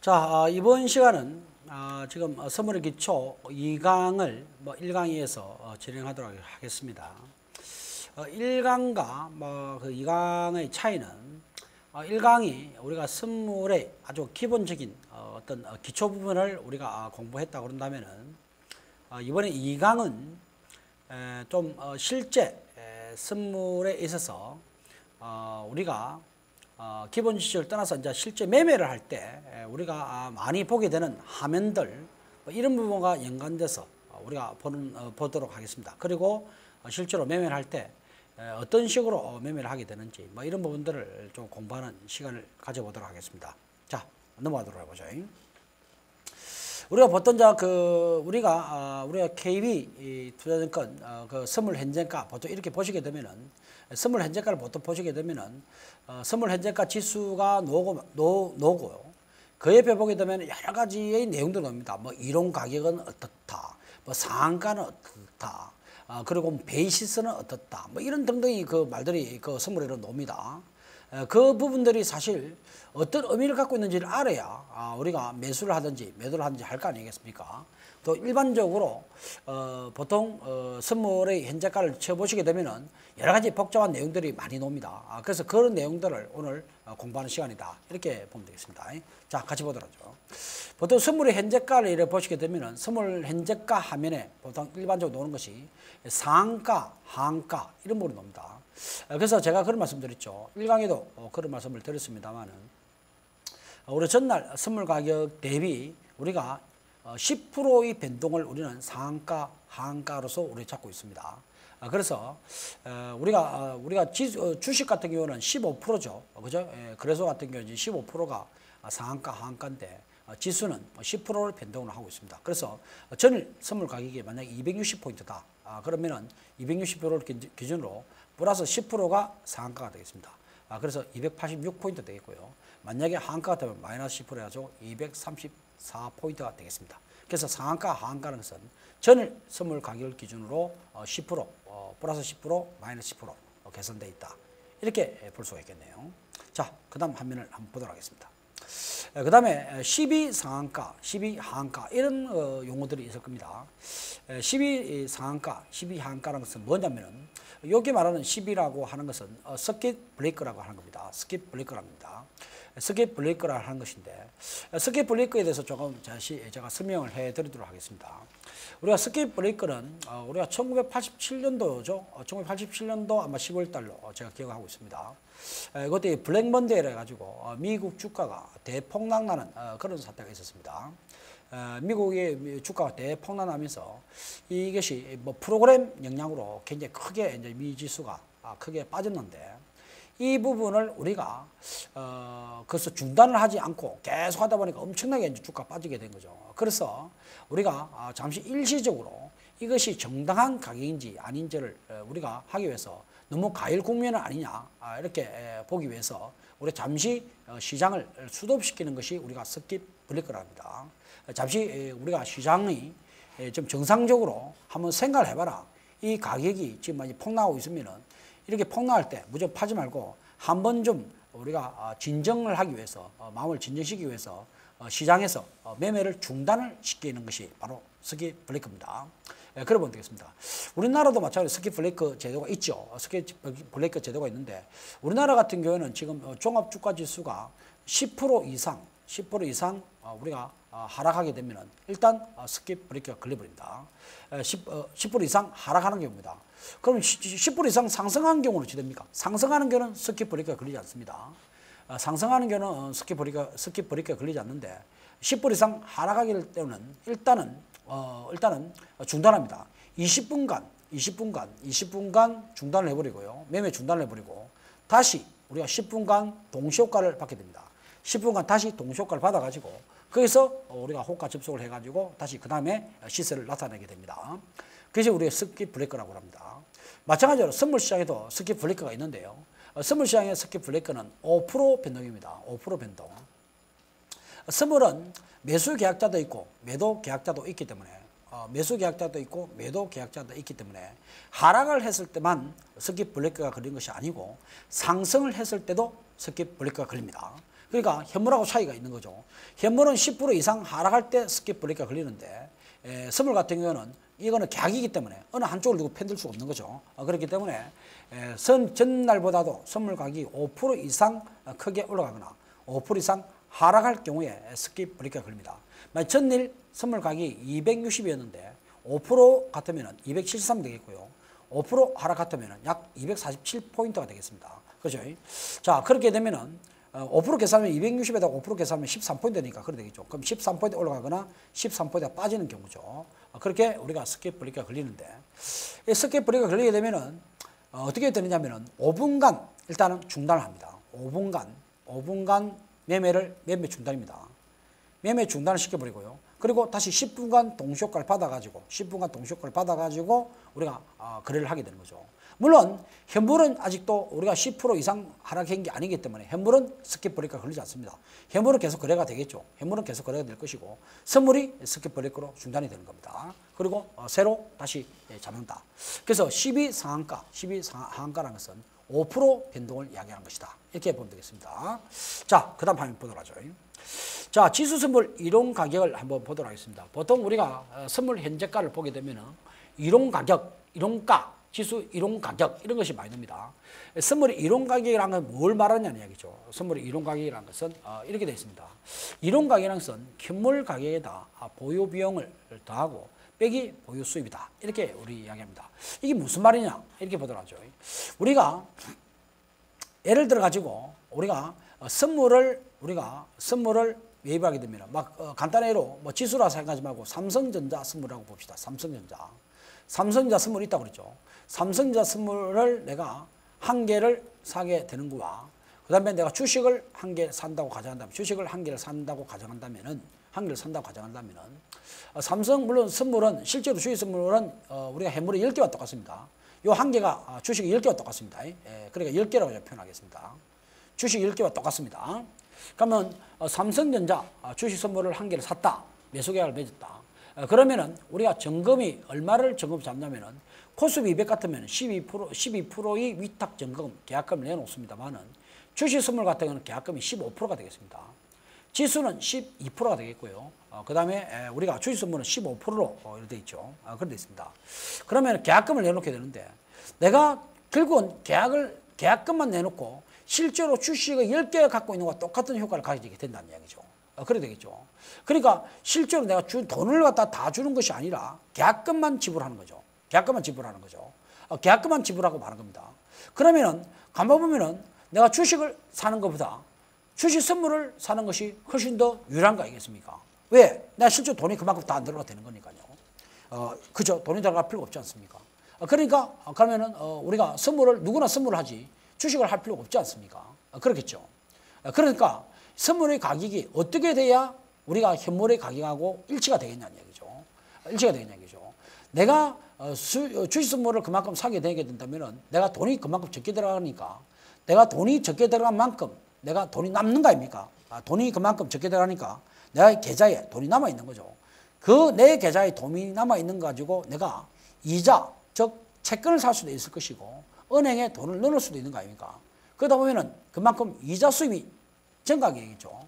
자, 이번 시간은 지금 선물의 기초 2강을 1강 2에서 진행하도록 하겠습니다. 1강과 그 2강의 차이는 1강이 우리가 선물의 아주 기본적인 어떤 기초 부분을 우리가 공부했다고 그런다면은 이번에 2강은 좀 실제 선물에 있어서 우리가 기본 지식을 떠나서 이제 실제 매매를 할 때 우리가 많이 보게 되는 화면들 이런 부분과 연관돼서 우리가 보도록 하겠습니다. 그리고 실제로 매매를 할 때 어떤 식으로 매매를 하게 되는지 이런 부분들을 좀 공부하는 시간을 가져보도록 하겠습니다. 자, 넘어가도록 해보죠. 우리가 보통 우리가 KB 투자증권 그 선물 현재가 보통 이렇게 보시게 되면은 선물 현재가를 보통 보시게 되면은 선물 현재가 지수가 노고요. 그 옆에 보게 되면 여러 가지의 내용들이 나옵니다. 이론 가격은 어떻다, 상한가는 어떻다, 그리고 베이시스는 어떻다, 이런 등등의 그 말들이 그 선물에는 나옵니다. 그 부분들이 사실 어떤 의미를 갖고 있는지를 알아야 우리가 매수를 하든지 매도를 하든지 할 거 아니겠습니까? 또 일반적으로 보통 선물의 현재가를 쳐보시게 되면은 여러 가지 복잡한 내용들이 많이 나옵니다. 그래서 그런 내용들을 오늘 공부하는 시간이다, 이렇게 보면 되겠습니다. 자, 같이 보도록 하죠. 보통 선물의 현재가를 이렇게 보시게 되면은 선물 현재가 화면에 보통 일반적으로 나오는 것이 상한가, 하한가 이런 부분이 나옵니다. 그래서 제가 그런 말씀 드렸죠. 1강에도 그런 말씀을 드렸습니다만은 우리 전날 선물 가격 대비 우리가 10%의 변동을 우리는 상한가, 하한가로서 우리 잡고 있습니다. 그래서 우리가 주식 같은 경우는 15%죠. 그죠? 거래소 같은 경우는 15%가 상한가, 하한가인데 지수는 10%를 변동을 하고 있습니다. 그래서 전일 선물 가격이 만약에 260포인트다. 그러면은 260%를 기준으로 플러스 10%가 상한가가 되겠습니다. 그래서 286포인트 되겠고요. 만약에 하한가가 되면 마이너스 10% 해가지고 234포인트가 되겠습니다. 그래서 상한가, 하한가는 것은 전일 선물 가격을 기준으로 10%, 플러스 10%, 마이너스 10% 개선되어 있다, 이렇게 볼 수가 있겠네요. 자, 그 다음 화면을 한번 보도록 하겠습니다. 그 다음에 12 상한가, 12 하한가 이런 용어들이 있을 겁니다. 12 상한가, 12 하한가라는 것은 뭐냐면은 여기 말하는 10이라고 하는 것은 서킷 브레이크라고 하는 겁니다. 서킷 브레이크랍니다. 서킷 브레이크라고 하는 것인데 서킷 브레이크에 대해서 조금 제가 설명을 해드리도록 하겠습니다. 우리가 서킷 브레이크는 우리가 1987년도죠. 1987년도 아마 10월 달로 제가 기억하고 있습니다. 그때 블랙먼데이라 해가지고 미국 주가가 대폭락나는 그런 사태가 있었습니다. 미국의 주가가 대폭락나면서 이것이 프로그램 영향으로 굉장히 크게 이제 미 지수가 크게 빠졌는데 이 부분을 우리가 그래서 중단을 하지 않고 계속 하다 보니까 엄청나게 이제 주가 빠지게 된 거죠. 그래서 우리가 잠시 일시적으로 이것이 정당한 가격인지 아닌지를 우리가 하기 위해서 너무 과일 국면은 아니냐, 이렇게 보기 위해서 우리 잠시 시장을 수도시키는 것이 우리가 서킷 브레이크라고 합니다. 잠시 우리가 시장이 좀 정상적으로 한번 생각을 해봐라. 이 가격이 지금 많이 폭락하고 있으면은 이렇게 폭락할 때 무조건 파지 말고 한번 좀 우리가 진정을 하기 위해서, 마음을 진정시키기 위해서 시장에서 매매를 중단을 시키는 것이 바로 서킷 브레이크입니다. 그래 보면 되겠습니다. 우리나라도 마찬가지로 서킷 브레이크 제도가 있죠. 서킷 브레이크 제도가 있는데 우리나라 같은 경우에는 지금 종합주가지수가 10% 이상 우리가 하락하게 되면은 일단 서킷 브레이크가 걸려버립니다. 10% 이상 하락하는 경우입니다. 그럼 10% 이상 상승하는 경우는 어떻게 됩니까? 상승하는 경우는 서킷 브레이크가 걸리지 않습니다. 상승하는 경우는 서킷 브레이크가 걸리지 않는데 10% 이상 하락하게 될 때는 일단은 중단합니다. 20분간 중단을 해버리고요. 매매 중단을 해버리고 다시 우리가 10분간 동시효과를 받게 됩니다. 10분간 다시 동시효과를 받아가지고 거기서 우리가 호가 접속을 해가지고 다시 그 다음에 시세를 나타내게 됩니다. 그것이 우리가 서킷 브레이크라고 합니다. 마찬가지로 선물 시장에도 서킷 브레이크가 있는데요. 선물 시장의 서킷 브레이크는 5% 변동입니다. 5% 변동. 선물은 매수 계약자도 있고 매도 계약자도 있기 때문에 매수 계약자도 있고 매도 계약자도 있기 때문에 하락을 했을 때만 서킷 브레이크가 걸린 것이 아니고 상승을 했을 때도 서킷 브레이크가 걸립니다. 그러니까 현물하고 차이가 있는 거죠. 현물은 10% 이상 하락할 때 스킵 브레이크가 걸리는데 선물 같은 경우는 이거는 계약이기 때문에 어느 한쪽을 두고 편들 수가 없는 거죠. 그렇기 때문에 전날보다도 선물 가격이 5% 이상 크게 올라가거나 5% 이상 하락할 경우에 스킵 브레이크가 걸립니다. 전일 선물 가격이 260이었는데 5% 같으면 273 되겠고요. 5% 하락 같으면 약 247포인트가 되겠습니다. 그죠? 자, 그렇게 되면은 5% 계산하면 260에다가 5% 계산하면 13포인트니까 그래 되겠죠. 그럼 13포인트 올라가거나 13포인트가 빠지는 경우죠. 그렇게 우리가 스킵 브레이크가 걸리는데, 이 스킵 브레이크가 걸리게 되면은 어떻게 되느냐면은 5분간 일단은 중단을 합니다. 5분간 매매 중단입니다. 매매 중단을 시켜버리고요. 그리고 다시 10분간 동시효과를 받아가지고 우리가 거래를 하게 되는 거죠. 물론 현물은 아직도 우리가 10% 이상 하락한 게 아니기 때문에 현물은 스킵 브레이크가 걸리지 않습니다. 현물은 계속 거래가 되겠죠. 현물은 계속 거래가 될 것이고 선물이 스킵 브레이크로 중단이 되는 겁니다. 그리고 새로 다시 잡는다. 그래서 12 상한가라는 것은 5% 변동을 이야기하는 것이다. 이렇게 보면 되겠습니다. 자, 그 다음 화면 보도록 하죠. 자, 지수 선물 이론 가격을 한번 보도록 하겠습니다. 보통 우리가 선물 현재가를 보게 되면은 이론 가격, 이론가, 지수 이론 가격 이런 것이 많이 납니다. 선물의 이론 가격이라는 건 뭘 말하냐는 이야기죠. 선물의 이론 가격이라는 것은 이렇게 되어 있습니다. 이론 가격이라는 것은 현물 가격에다 보유 비용을 더하고 빼기 보유 수입이다. 이렇게 우리 이야기합니다. 이게 무슨 말이냐? 이렇게 보도록 하죠. 우리가 예를 들어 가지고 우리가 선물을 매입하게 되면 간단한 예로 지수라 생각하지 말고 삼성전자 선물이라고 봅시다. 삼성전자 선물이 있다고 그랬죠. 삼성전자 선물을 내가 한 개를 사게 되는 거와 그 다음에 내가 주식을 한 개 산다고 가정한다면 한 개를 산다고 가정한다면은 삼성 물론 선물은 실제로 주식 선물은 우리가 해물이 10개와 똑같습니다. 요 한 개가 주식이 10개와 똑같습니다. 그러니까 10개라고 표현하겠습니다. 주식 10개와 똑같습니다. 그러면 삼성전자 주식 선물을 한 개를 샀다. 매수 계약을 맺었다. 그러면은 우리가 점검이 얼마를 점검 잡냐면은 코스피 200 같으면 12%의 위탁 점검 계약금을 내놓습니다만은 주식 선물 같은 경우는 계약금이 15%가 되겠습니다. 지수는 12%가 되겠고요. 그 다음에 우리가 주식 선물은 15%로 이렇게 되어 있죠. 그렇게 되어 있습니다. 그러면 계약금을 내놓게 되는데 내가 결국은 계약금만 내놓고 실제로 주식을 10개를 갖고 있는 것과 똑같은 효과를 가지게 된다는 이야기죠. 그래 되겠죠. 그러니까 실제로 내가 돈을 갖다 다 주는 것이 아니라 계약금만 지불하는 거죠. 계약금만 지불하고 마는 겁니다. 그러면은 가만 보면은 내가 주식을 사는 것보다 주식 선물을 사는 것이 훨씬 더 유리한 거 아니겠습니까? 왜? 내가 실제 돈이 그만큼 다 안 들어가 되는 거니까요. 그죠? 돈이 들어갈 필요가 없지 않습니까? 그러니까 그러면은 우리가 누구나 선물을 하지 주식을 할 필요가 없지 않습니까? 그렇겠죠. 그러니까 선물의 가격이 어떻게 돼야 우리가 현물의 가격하고 일치가 되겠냐는 얘기죠. 내가 주식 선물을 그만큼 사게 되게 된다면은 내가 돈이 그만큼 적게 들어가니까 내가 돈이 적게 들어간 만큼 내가 돈이 남는 거 아닙니까? 돈이 그만큼 적게 들어가니까 내가 계좌에 돈이 남아 있는 거죠. 그 내 계좌에 돈이 남아 있는 거 가지고 내가 이자, 즉 채권을 살 수도 있을 것이고 은행에 돈을 넣을 수도 있는 거 아닙니까? 그러다 보면은 그만큼 이자 수입이 증가하게 되겠죠.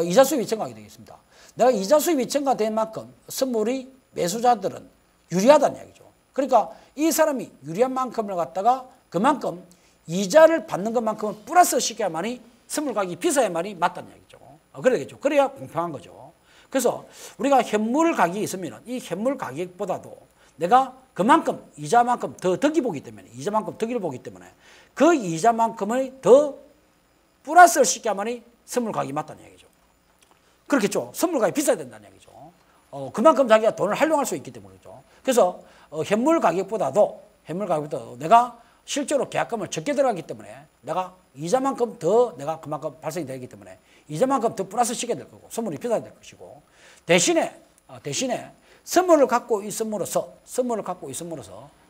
이자 수입이 증가하게 되겠습니다. 내가 이자 수입이 증가된 만큼 선물이 매수자들은 유리하다는 이야기죠. 그러니까 이 사람이 유리한 만큼을 갖다가 그만큼 이자를 받는 것만큼은 플러스 시켜야만이 선물 가격이 비싸야만이 맞다는 이야기죠. 그래야겠죠. 그래야 공평한 거죠. 그래서 우리가 현물 가격이 있으면 이 현물 가격보다도 내가 그만큼 이자만큼 더 덕이 보기 때문에 그 이자만큼의 더 플러스를 시켜야만이 선물 가격이 맞다는 얘기죠. 그렇겠죠. 선물 가격이 비싸야 된다는 얘기죠. 그만큼 자기가 돈을 활용할 수 있기 때문이죠. 그래서 현물 가격보다도 내가 실제로 계약금을 적게 들어가기 때문에 내가 이자만큼 더 내가 그만큼 발생이 되기 때문에 이자만큼 더 플러스 시켜야 될 거고 선물이 비싸야 될 것이고 대신에 선물을 갖고 있음으로써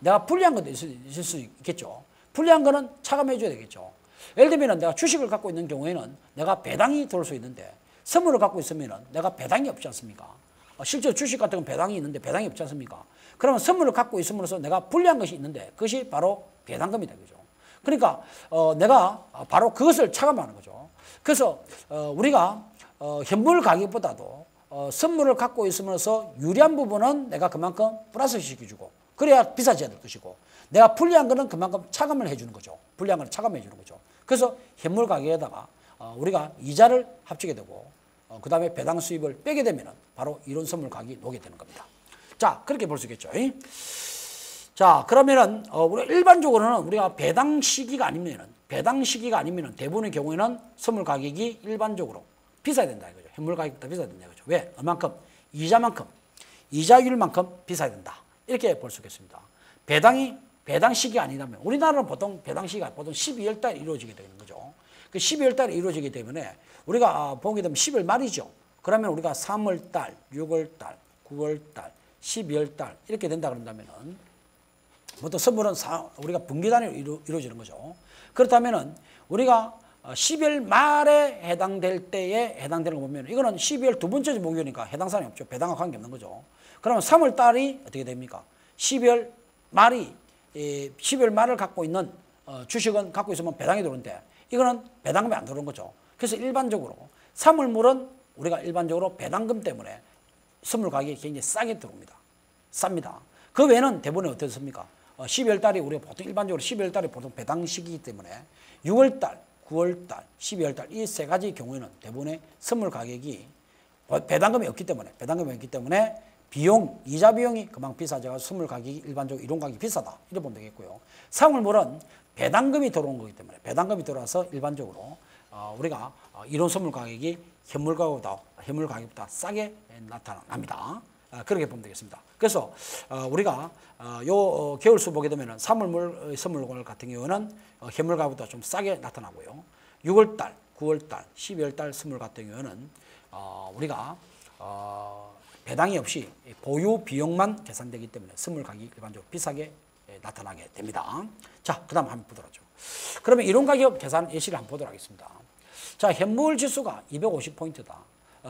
내가 불리한 것도 있을 수 있겠죠. 불리한 거는 차감해 줘야 되겠죠. 예를 들면 내가 주식을 갖고 있는 경우에는 내가 배당이 들어올 수 있는데 선물을 갖고 있으면 내가 배당이 없지 않습니까? 실제 주식 같은 건 배당이 있는데 배당이 없지 않습니까? 그러면 선물을 갖고 있음으로써 내가 불리한 것이 있는데 그것이 바로 배당금이다. 그죠? 그러니까 내가 바로 그것을 차감하는 거죠. 그래서 우리가 현물 가격보다도 선물을 갖고 있으면서 유리한 부분은 내가 그만큼 플러스 시켜주고 그래야 비싸져야 될 것이고 내가 불리한 거는 그만큼 차감을 해주는 거죠. 불리한 거는 차감해 주는 거죠. 그래서 현물 가격에다가 우리가 이자를 합치게 되고 그 다음에 배당 수입을 빼게 되면 바로 이론 선물 가격이 나오게 되는 겁니다. 자, 그렇게 볼 수 있겠죠. 자, 그러면은 우리가 일반적으로는 우리가 배당 시기가 아니면은 대부분의 경우에는 선물 가격이 일반적으로 비싸야 된다 이거죠. 현물 가격보다 비싸야 된다 이거죠. 왜? 얼만큼? 이자율만큼 비싸야 된다. 이렇게 볼 수 있겠습니다. 배당 시기가 아니라면 우리나라는 보통 배당 시기가 보통 12월 달에 이루어지게 되는 거죠. 그 12월 달에 이루어지기 때문에 우리가 보게 되면 10월 말이죠. 그러면 우리가 3월 달, 6월 달, 9월 달, 12월 달 이렇게 된다 그런다면은 보통 선물은 우리가 분기 단위로 이루어지는 거죠. 그렇다면은 우리가 12월 말에 해당될 때에 해당되는 거 보면 이거는 12월 두 번째 목요일이니까 해당 사항이 없죠. 배당과 관계없는 거죠. 그러면 3월 달이 어떻게 됩니까? 12월 말을 갖고 있는 주식은 갖고 있으면 배당이 들어오는데 이거는 배당금이 안 들어오는 거죠. 그래서 일반적으로 3월물은 우리가 일반적으로 배당금 때문에 선물 가격이 굉장히 싸게 들어옵니다. 쌉니다. 그 외에는 대부분 어떻습니까? 12월 달이 우리가 보통 일반적으로 12월 달이 보통 배당 시기이기 때문에 6월 달, 9월 달, 12월 달 이 세 가지 경우에는 대부분의 선물 가격이 배당금이 없기 때문에 이자 비용이 그만큼 비싸져 선물 가격이 일반적으로 이론 가격이 비싸다. 이렇게 보면 되겠고요. 3월물은 배당금이 들어온 거기 때문에 배당금이 들어와서 일반적으로 우리가 이론 선물 가격이 현물 가격보다 싸게 나타납니다. 그렇게 보면 되겠습니다. 그래서 우리가 요 개월수 보게 되면 3월물 선물 같은 경우는 현물 가격보다 좀 싸게 나타나고요. 6월달, 9월달, 12월달 선물 같은 경우는 우리가 배당이 없이 보유 비용만 계산되기 때문에 선물 가격이 일반적으로 비싸게 나타나게 됩니다. 자, 그 다음 한번 보도록 하죠. 그러면 이론 가격 계산 예시를 한번 보도록 하겠습니다. 자, 현물 지수가 250포인트다.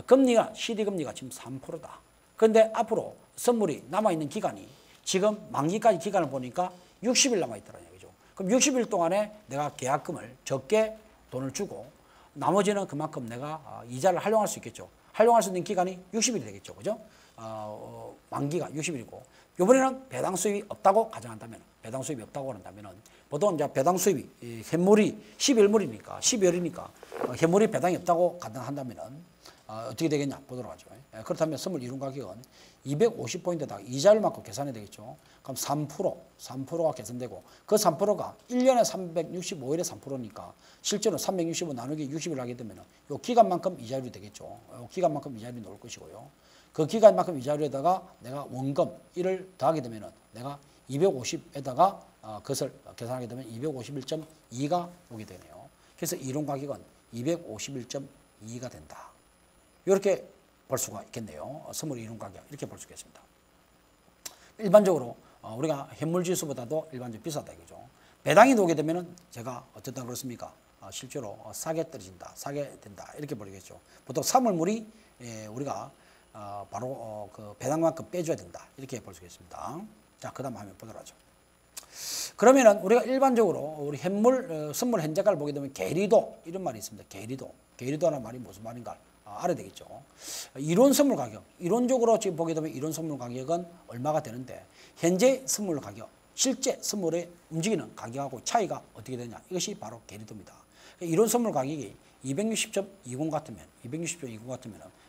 금리가, CD금리가 지금 3%다. 그런데 앞으로 선물이 남아있는 기간이 지금 만기까지 기간을 보니까 60일 남아있더라는 얘기죠. 그럼 60일 동안에 내가 계약금을 적게 돈을 주고 나머지는 그만큼 내가 이자를 활용할 수 있겠죠. 활용할 수 있는 기간이 60일이 되겠죠. 그죠? 만기가 60일이고 이번에는 배당 수입이 없다고 가정한다면 보통 이제 배당 수입이 현물이 12월이니까 현물이 배당이 없다고 가정한다면 어떻게 되겠냐 보도록 하죠. 그렇다면 선물 이론 가격은 250포인트에다가 이자율만큼 계산해야 되겠죠. 그럼 3%가 계산되고 그 3%가 1년에 365일에 3%니까 실제로 365 나누기 60을 하게 되면 이 기간만큼 이자율이 되겠죠. 이 기간만큼 이자율이 나올 것이고요. 그 기간만큼 이자율에다가 내가 원금 1을 더하게 되면 내가 250에다가 그것을 계산하게 되면 251.2가 오게 되네요. 그래서 이론 가격은 251.2가 된다. 이렇게 볼 수가 있겠네요. 선물 이론 가격 이렇게 볼 수 있겠습니다. 일반적으로 우리가 현물 지수보다도 일반적으로 비싸다 이거죠. 배당이 나오게 되면은 제가 어쨌든 그렇습니까? 실제로 싸게 떨어진다, 싸게 된다 이렇게 보겠죠. 보통 사물물이 우리가 바로 그 배당만큼 빼줘야 된다 이렇게 볼 수 있겠습니다. 자, 그다음 화면 보도록 하죠. 그러면은 우리가 일반적으로 우리 현물 선물 현재가를 보게 되면 계리도 이런 말이 있습니다. 계리도라는 말이 무슨 말인가 알아야 되겠죠. 이론 선물 가격, 이론적으로 지금 보게 되면 이론 선물 가격은 얼마가 되는데 현재 선물 가격, 실제 선물에 움직이는 가격하고 차이가 어떻게 되냐 이것이 바로 계리도입니다. 이론 선물 가격이 260.20 같으면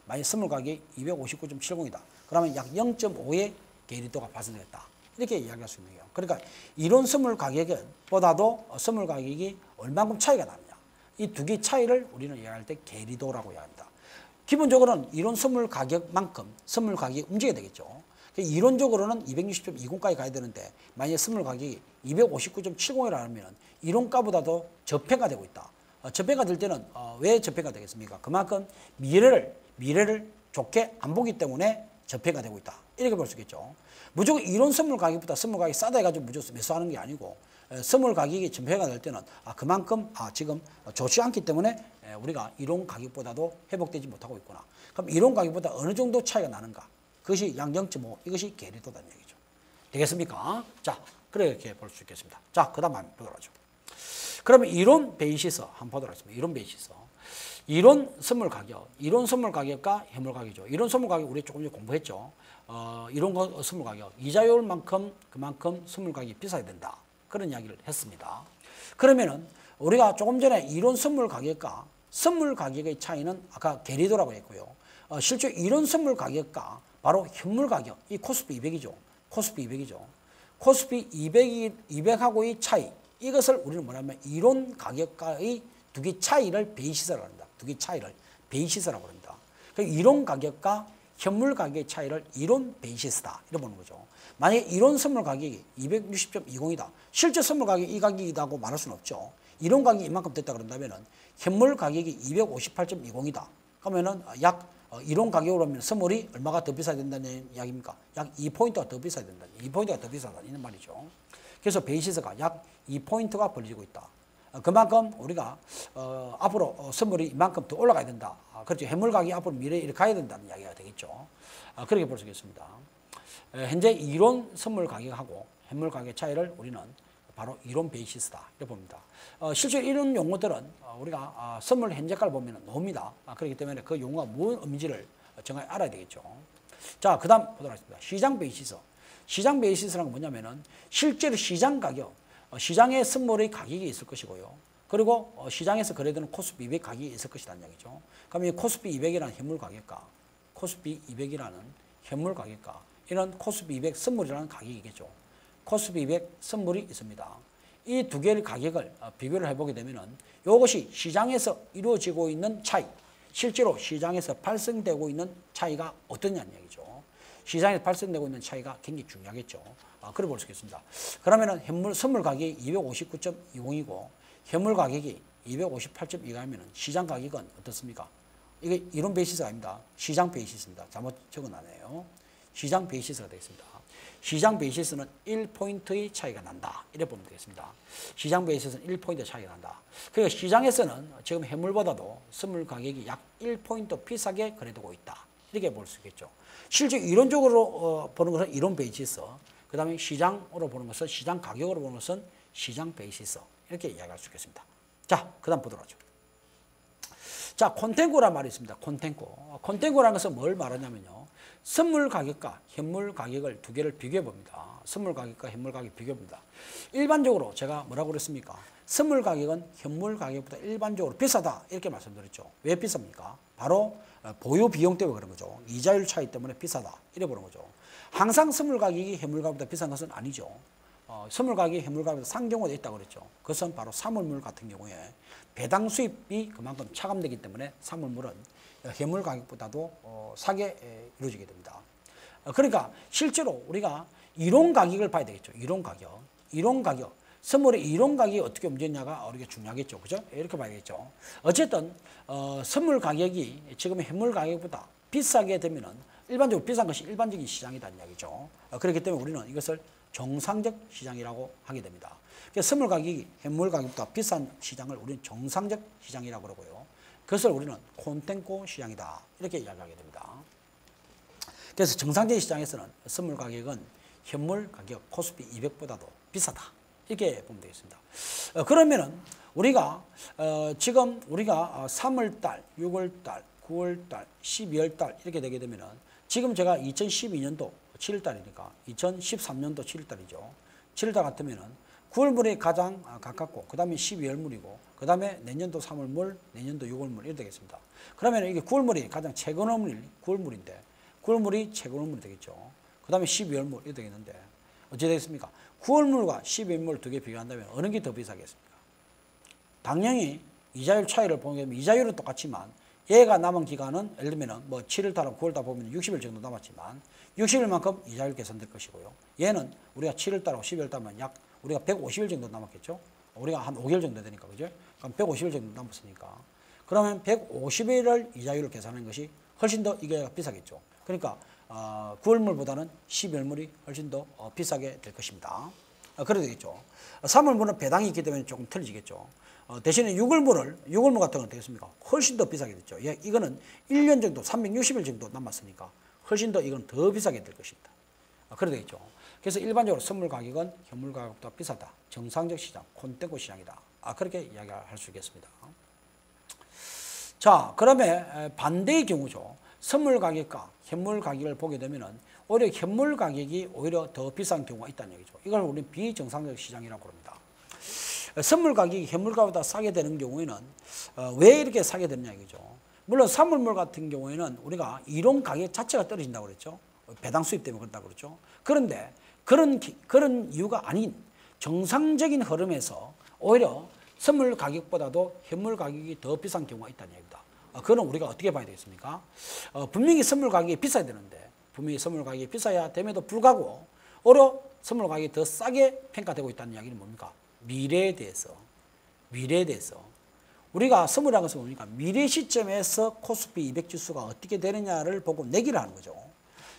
만약 선물 가격이 259.70이다. 그러면 약 0.5의 계리도가 발생했다. 이렇게 이야기할 수 있는 거예요. 그러니까 이론 선물 가격보다도 선물 가격이 얼마만큼 차이가 나느냐. 이 두 개의 차이를 우리는 이야기할 때 계리도라고 이야기합니다. 기본적으로는 이론 선물 가격만큼 선물 가격이 움직여야 되겠죠. 이론적으로는 260.20까지 가야 되는데 만약에 선물 가격이 259.70이라 하면 이론가보다도 저평가 되고 있다. 저평가 될 때는 왜 저평가 되겠습니까? 그만큼 미래를 좋게 안 보기 때문에 저평가 되고 있다. 이렇게 볼 수 있겠죠. 무조건 이론 선물 가격보다 선물 가격이 싸다 해가지고 무조건 매수하는 게 아니고 선물 가격이 저평가 될 때는 그만큼 지금 좋지 않기 때문에 우리가 이론 가격보다도 회복되지 못하고 있구나. 그럼 이론 가격보다 어느 정도 차이가 나는가? 그것이 약 0.5 이것이 계리도라는 얘기죠. 되겠습니까? 자, 그렇게 볼 수 있겠습니다. 자, 그 다음 한번 보도록 하죠. 그러면 이론 베이시스 한번 보도록 하겠습니다. 이론 베이시스. 이론 선물 가격과 현물 가격이죠. 이론 선물 가격 우리 조금 전에 공부했죠. 이론 선물 가격, 이자율만큼 그만큼 선물 가격이 비싸야 된다. 그런 이야기를 했습니다. 그러면은 우리가 조금 전에 이론 선물 가격과 선물 가격의 차이는 아까 괴리도라고 했고요. 실제 이론 선물 가격과 바로 현물 가격, 이 코스피 200이죠. 코스피 200이죠. 코스피 200하고의 차이, 이것을 우리는 뭐냐면 이론 가격과의 두 개 차이를 베이시스라고 합니다. 두 개 차이를 베이시스라고 합니다. 그러니까 이론 가격과 현물 가격의 차이를 이론 베이시스다. 이렇게 보는 거죠. 만약에 이론 선물 가격이 260.20이다. 실제 선물 가격이 이 가격이라고 말할 수는 없죠. 이론 가격이 이만큼 됐다 그런다면은 현물 가격이 258.20이다. 그러면은 약 이론 가격으로 하면 선물이 얼마가 더 비싸야 된다는 이야기입니까? 약 2포인트가 더 비싸야 된다. 2포인트가 더 비싸다. 이런 말이죠. 그래서 베이시스가 약 2포인트가 벌어지고 있다. 그만큼 우리가 앞으로 선물이 이만큼 더 올라가야 된다. 그렇죠. 현물 가격이 앞으로 미래에 이렇게 가야 된다는 이야기가 되겠죠. 그렇게 볼 수 있겠습니다. 현재 이론 선물 가격하고 현물 가격 차이를 우리는 바로 이론 베이시스다. 이렇게 봅니다. 실제 이런 용어들은 우리가 선물 현재가를 보면 나옵니다. 그렇기 때문에 그 용어가 무슨 의미인지를 정확히 알아야 되겠죠. 자, 그 다음 보도록 하겠습니다. 시장 베이시스. 시장 베이시스란 뭐냐면은 실제로 시장 가격, 시장에 선물의 가격이 있을 것이고요. 그리고 시장에서 거래되는 코스피 200 가격이 있을 것이라는 이야기죠. 그럼 이 코스피 200이라는 현물 가격과 코스피 200이라는 현물 가격과 이런 코스피 200 선물이라는 가격이겠죠. 코스피 200 선물이 있습니다. 이 두 개의 가격을 비교를 해보게 되면은 이것이 시장에서 이루어지고 있는 차이, 실제로 시장에서 발생되고 있는 차이가 어떠냐는 얘기죠. 시장에서 발생되고 있는 차이가 굉장히 중요하겠죠. 그래 볼 수 있겠습니다. 그러면은 현물 선물 가격이 259.20이고 현물 가격이 258.2가면은 시장 가격은 어떻습니까? 이게 이론 베이시스가 아닙니다. 시장 베이시스입니다. 잘못 적어놨네요. 시장 베이시스가 되겠습니다. 시장 베이시스는 1포인트의 차이가 난다. 이렇게 보면 되겠습니다. 시장 베이시스는 1포인트 차이가 난다. 그러니까 시장에서는 지금 현물보다도 선물 가격이 약 1포인트 비싸게 거래되고 있다. 이렇게 볼 수 있겠죠. 실제 이론적으로 보는 것은 이론 베이시스, 그 다음에 시장으로 보는 것은 시장 가격으로 보는 것은 시장 베이시스, 이렇게 이야기할 수 있겠습니다. 자, 그 다음 보도록 하죠. 자, 콘텐고란 말이 있습니다. 콘텐고. 콘텐고라는 것은 뭘 말하냐면요. 선물 가격과 현물 가격을 두 개를 비교해 봅니다. 선물 가격과 현물 가격 비교해 봅니다. 일반적으로 제가 뭐라고 그랬습니까? 선물 가격은 현물 가격보다 일반적으로 비싸다. 이렇게 말씀드렸죠. 왜 비쌉니까? 바로 보유 비용 때문에 그런 거죠. 이자율 차이 때문에 비싸다. 이래 보는 거죠. 항상 선물 가격이 현물 가격보다 비싼 것은 아니죠. 선물 가격이 현물 가격보다 싼 경우도 있다고 그랬죠. 그것은 바로 사물물 같은 경우에 배당 수입이 그만큼 차감되기 때문에 사물물은 현물 가격보다도 싸게 이루어지게 됩니다. 그러니까 실제로 우리가 이론 가격을 봐야 되겠죠. 이론 가격. 선물의 이론 가격이 어떻게 움직이냐가 우리가 중요하겠죠. 그죠? 이렇게 봐야겠죠. 어쨌든 선물 가격이 지금 현물 가격보다 비싸게 되면은 일반적으로 비싼 것이 일반적인 시장이라는 이야기죠. 그렇기 때문에 우리는 이것을 정상적 시장이라고 하게 됩니다. 그래서 선물 가격이 현물 가격보다 비싼 시장을 우리는 정상적 시장이라고 그러고요. 그것을 우리는 콘텐고 시장이다. 이렇게 이야기하게 됩니다. 그래서 정상적인 시장에서는 선물 가격은 현물 가격 코스피 200보다도 비싸다. 이렇게 보면 되겠습니다. 그러면은 우리가 지금 우리가 3월달, 6월달, 9월달, 12월달 이렇게 되게 되면은 지금 제가 2012년도 7월달이니까 2013년도 7월달이죠. 7월달 같으면은 9월물이 가장 가깝고 그 다음에 12월물이고 그 다음에 내년도 3월물, 내년도 6월물 이렇게 되겠습니다. 그러면 이게 9월물이 가장 최근 물이 9월물인데 9월물이 최근 물이 되겠죠. 그 다음에 12월물 이렇게 되겠는데 어찌 되겠습니까? 9월물과 12월물 두 개 비교한다면 어느 게 더 비싸겠습니까? 당연히 이자율 차이를 보게 되면 이자율은 똑같지만 얘가 남은 기간은 예를 들면 뭐 7월달하고 9월달 보면 60일 정도 남았지만 60일만큼 이자율 계산될 것이고요. 얘는 우리가 7월달하고 12월달만 약 우리가 150일 정도 남았겠죠. 우리가 한 5개월 정도 되니까 그죠? 그럼 150일 정도 남았으니까 그러면 150일을 이자율을 계산하는 것이 훨씬 더 이게 비싸겠죠. 그러니까 9월물보다는 12월물이 훨씬 더 비싸게 될 것입니다. 그래야 되겠죠. 3월물은 배당이 있기 때문에 조금 틀리지겠죠. 대신에 6월물 같은 건 되겠습니까? 훨씬 더 비싸게 됐죠. 이거는 1년 정도, 360일 정도 남았으니까 훨씬 더 이건 더 비싸게 될 것입니다. 그래야 되겠죠. 그래서 일반적으로 선물 가격은 현물 가격보다 비싸다. 정상적 시장, 콘텐고 시장이다. 그렇게 이야기할 수 있겠습니다. 자, 그러면 반대의 경우죠. 선물 가격과 현물 가격을 보게 되면은 오히려 현물 가격이 오히려 더 비싼 경우가 있다는 얘기죠. 이걸 우리는 비정상적 시장이라고 합니다. 선물 가격이 현물 가격보다 싸게 되는 경우에는 왜 이렇게 싸게 되느냐 이거죠. 물론 산물물 같은 경우에는 우리가 이론 가격 자체가 떨어진다고 그랬죠. 배당 수입 때문에 그렇다고 그랬죠. 그런데 그런 이유가 아닌 정상적인 흐름에서 오히려 선물 가격보다도 현물 가격이 더 비싼 경우가 있다는 얘기입니다. 그거는 우리가 어떻게 봐야 되겠습니까? 분명히 선물 가격이 비싸야 되는데 분명히 선물 가격이 비싸야 됨에도 불구하고 오히려 선물 가격이 더 싸게 평가되고 있다는 이야기는 뭡니까? 미래에 대해서 우리가 선물이라는 것은 뭡니까? 미래 시점에서 코스피 200 지수가 어떻게 되느냐를 보고 내기를 하는 거죠.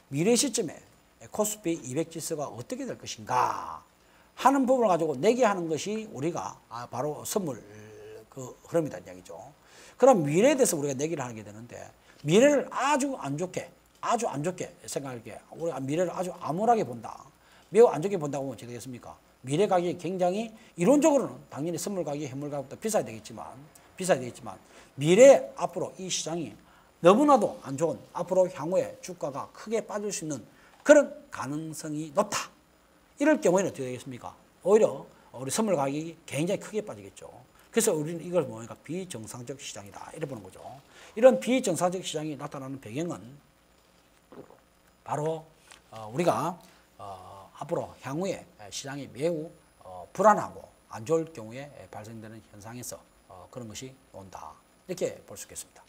미래 시점에 코스피 200 지수가 어떻게 될 것인가 하는 부분을 가지고 내기하는 것이 우리가 바로 선물 그 흐름이라는 이야기죠. 그럼 미래에 대해서 우리가 내기를 하게 되는데 미래를 아주 안 좋게 생각할게. 우리가 미래를 아주 암울하게 본다. 매우 안 좋게 본다고 보면 어떻게 되겠습니까? 미래 가격이 굉장히 이론적으로는 당연히 선물 가격이 현물 가격보다 비싸야 되겠지만 미래 앞으로 이 시장이 너무나도 안 좋은 앞으로 향후에 주가가 크게 빠질 수 있는 그런 가능성이 높다. 이럴 경우에는 어떻게 되겠습니까? 오히려 우리 선물 가격이 굉장히 크게 빠지겠죠. 그래서 우리는 이걸 보니까 비정상적 시장이다. 이렇게 보는 거죠. 이런 비정상적 시장이 나타나는 배경은 바로 우리가 앞으로 향후에 시장이 매우 불안하고 안 좋을 경우에 발생되는 현상에서 그런 것이 온다. 이렇게 볼 수 있겠습니다.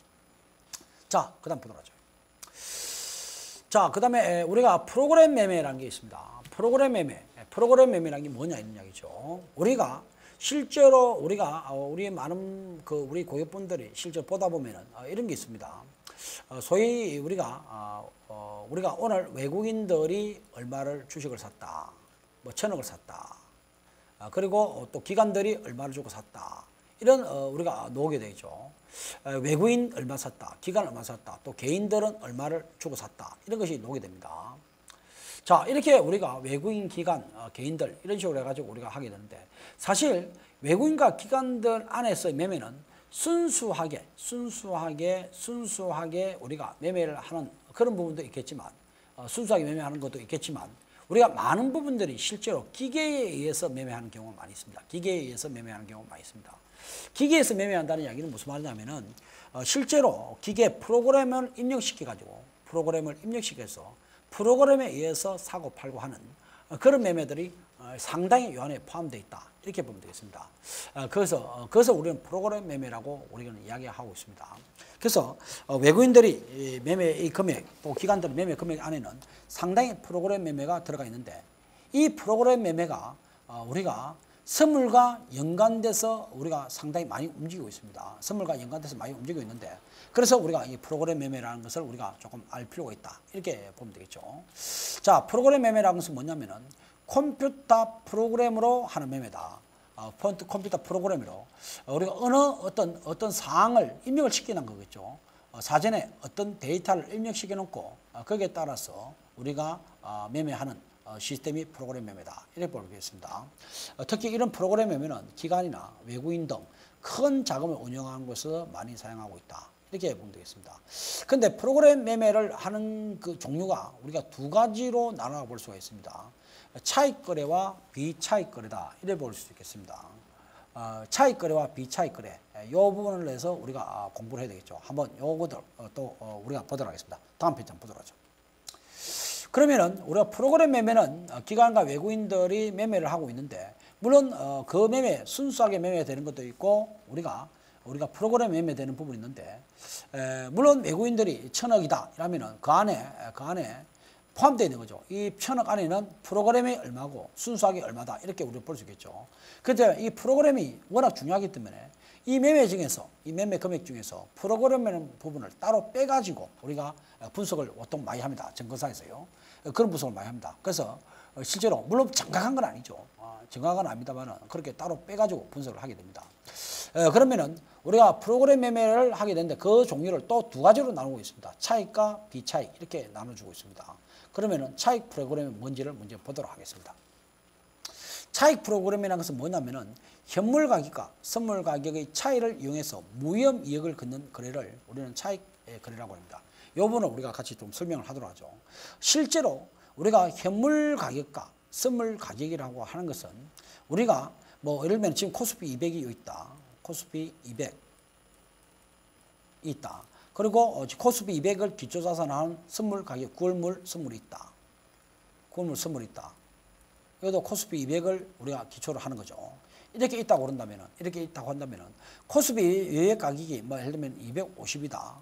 자, 그 다음 보도록 하죠. 자, 그 다음에 우리가 프로그램 매매라는 게 있습니다. 프로그램 매매라는 게 뭐냐 이런 이야기죠. 우리가 실제로 우리 많은 우리 고객분들이 실제로 보다 보면은 이런 게 있습니다. 소위 우리가 오늘 외국인들이 얼마를 주식을 샀다, 뭐 1,000억을 샀다, 그리고 또 기관들이 얼마를 주고 샀다. 이런 우리가 나오게 되죠. 외국인 얼마 샀다, 기관 얼마 샀다, 또 개인들은 얼마를 주고 샀다. 이런 것이 나오게 됩니다. 자, 이렇게 우리가 외국인, 기관, 개인들 이런 식으로 해가지고 우리가 하게 되는데 사실 외국인과 기관들 안에서의 매매는 순수하게 우리가 매매를 하는 그런 부분도 있겠지만 순수하게 매매하는 것도 있겠지만 우리가 많은 부분들이 실제로 기계에 의해서 매매하는 경우가 많이 있습니다. 기계에서 매매한다는 이야기는 무슨 말이냐면은 실제로 기계 프로그램을 입력시켜서 프로그램에 의해서 사고 팔고 하는 그런 매매들이 상당히 이 안에 포함되어 있다. 이렇게 보면 되겠습니다. 그래서 우리는 프로그램 매매라고 우리는 이야기하고 있습니다. 그래서 외국인들이 매매의 금액, 또 기관들 매매 금액 안에는 상당히 프로그램 매매가 들어가 있는데 이 프로그램 매매가 우리가 선물과 연관돼서 우리가 상당히 많이 움직이고 있습니다. 선물과 연관돼서 많이 움직이고 있는데 그래서 우리가 이 프로그램 매매라는 것을 우리가 조금 알 필요가 있다. 이렇게 보면 되겠죠. 자, 프로그램 매매라는 것은 뭐냐면은 컴퓨터 프로그램으로 하는 매매다. 컴퓨터 프로그램으로 우리가 어떤 사항을 입력을 시키는 거겠죠. 사전에 어떤 데이터를 입력시켜 놓고 거기에 따라서 우리가 매매하는 시스템이 프로그램 매매다. 이렇게 보겠습니다. 특히 이런 프로그램 매매는 기관이나 외국인 등 큰 자금을 운영하는 곳에서 많이 사용하고 있다. 이렇게 보면 되겠습니다. 근데 프로그램 매매를 하는 그 종류가 우리가 두 가지로 나눠 볼 수가 있습니다. 차익 거래와 비차익 거래다. 이래 볼 수 있겠습니다. 차익 거래와 비차익 거래. 이 부분을 내서 우리가 공부를 해야 되겠죠. 한번 요거들 또 우리가 보도록 하겠습니다. 다음 페이지 한번 보도록 하죠. 그러면은 우리가 프로그램 매매는 기관과 외국인들이 매매를 하고 있는데 물론 그 매매 순수하게 매매되는 것도 있고 우리가 프로그램 매매되는 부분이 있는데 물론 외국인들이 1,000억이다 이러면은 그 안에 포함되어 있는 거죠. 이 1,000억 안에는 프로그램이 얼마고 순수하게 얼마다 이렇게 우리가 볼 수 있겠죠. 그런데 이 프로그램이 워낙 중요하기 때문에 이 매매 금액 중에서 프로그램이라는 부분을 따로 빼가지고 우리가 분석을 보통 많이 합니다. 증권사에서요. 그런 분석을 많이 합니다. 그래서 실제로 물론 정확한 건 아니죠. 정확한 건 아닙니다만 그렇게 따로 빼가지고 분석을 하게 됩니다. 그러면은 우리가 프로그램 매매를 하게 되는데 그 종류를 또 두 가지로 나누고 있습니다. 차익과 비차익 이렇게 나눠주고 있습니다. 그러면은 차익 프로그램이 뭔지를 먼저 보도록 하겠습니다. 차익 프로그램이라는 것은 뭐냐면은 현물 가격과 선물 가격의 차이를 이용해서 무위험 이익을 걷는 거래를 우리는 차익 거래라고 합니다. 이 부분을 우리가 같이 좀 설명을 하도록 하죠. 실제로 우리가 현물 가격과 선물 가격이라고 하는 것은 우리가 뭐 예를 들면 지금 코스피 200이 있다. 코스피 200이 있다. 그리고 코스피 200을 기초자산하는 선물 가격 9월물 선물이 있다. 9월물 선물이 있다. 이것도 코스피 200을 우리가 기초로 하는 거죠. 이렇게 있다고 그런다면은, 이렇게 있다고 한다면은, 코스피 외의 가격이 뭐 예를 들면 250이다.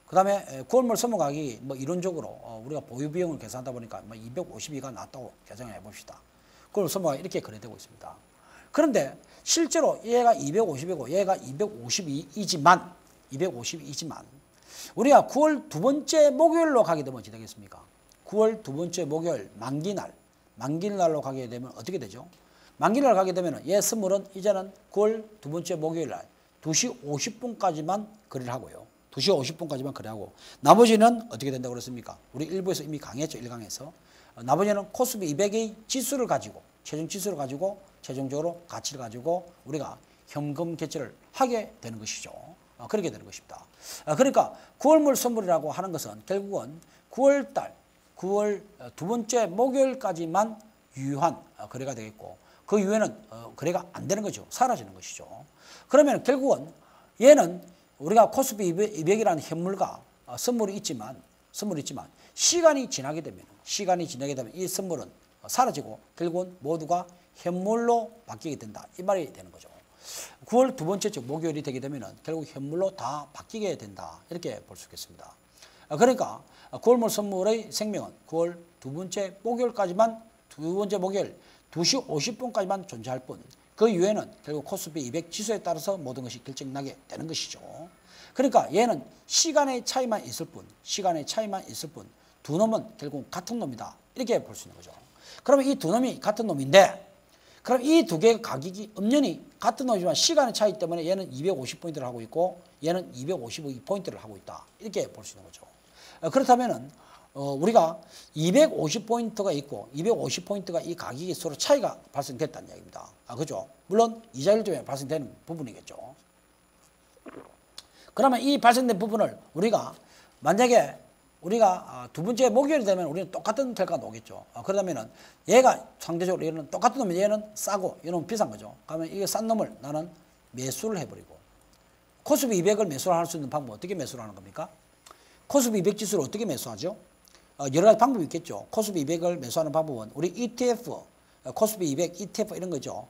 그 다음에 9월물 선물 가격이 뭐 이론적으로 우리가 보유 비용을 계산하다 보니까 뭐 252가 나왔다고 가정해 봅시다. 9월물 선물 가격이 이렇게 거래되고 있습니다. 그런데 실제로 얘가 250이고 얘가 252이지만, 우리가 9월 두 번째 목요일로 가게 되면 어떻게 되겠습니까? 9월 두 번째 목요일 만기날로 가게 되면 어떻게 되죠? 만기날 가게 되면 얘 선물은 이제는 9월 두 번째 목요일 날 2시 50분까지만 거래를 하고요. 2시 50분까지만 거래하고 나머지는 어떻게 된다고 그랬습니까? 우리 일부에서 이미 강의했죠. 1강에서. 나머지는 코스피 200의 지수를 가지고 최종 지수를 가지고 최종적으로 가치를 가지고 우리가 현금 결제를 하게 되는 것이죠. 그렇게 되는 것입니다. 그러니까 9월물 선물이라고 하는 것은 결국은 9월달 9월 두 번째 목요일까지만 유효한 거래가 되겠고 그 이후에는 거래가 안 되는 거죠. 사라지는 것이죠. 그러면 결국은 얘는 우리가 코스피 200이라는 현물과 선물이 있지만 시간이 지나게 되면 이 선물은 사라지고 결국은 모두가 현물로 바뀌게 된다. 이 말이 되는 거죠. 9월 두 번째 주 목요일이 되게 되면 결국 현물로 다 바뀌게 된다. 이렇게 볼 수 있겠습니다. 그러니까 9월물 선물의 생명은 9월 두 번째 목요일까지만 두 번째 목요일 2시 50분까지만 존재할 뿐 그 이후에는 결국 코스피 200 지수에 따라서 모든 것이 결정나게 되는 것이죠. 그러니까 얘는 시간의 차이만 있을 뿐 두 놈은 결국 같은 놈이다. 이렇게 볼 수 있는 거죠. 그러면 이 두 놈이 같은 놈인데 그럼 이 두 개의 가격이 엄연히 같은 놈이지만 시간의 차이 때문에 얘는 250포인트를 하고 있고 얘는 252포인트를 하고 있다. 이렇게 볼 수 있는 거죠. 그렇다면은 우리가 250포인트가 있고 250포인트가 이 가격이 서로 차이가 발생됐다는 이야기입니다. 그죠? 물론 이자율 때문에 발생되는 부분이겠죠. 그러면 이 발생된 부분을 우리가 만약에 우리가 두 번째 목요일이 되면 우리는 똑같은 결과가 나오겠죠. 그러다면은 얘가 상대적으로 얘는 똑같은 놈이 얘는 싸고 얘는 비싼 거죠. 그러면 이게 싼 놈을 나는 매수를 해버리고 코스피 200을 매수를 할 수 있는 방법은 어떻게 매수를 하는 겁니까? 코스피 200 지수를 어떻게 매수하죠? 여러 가지 방법이 있겠죠. 코스피 200을 매수하는 방법은 우리 ETF, 코스피 200 ETF 이런 거죠.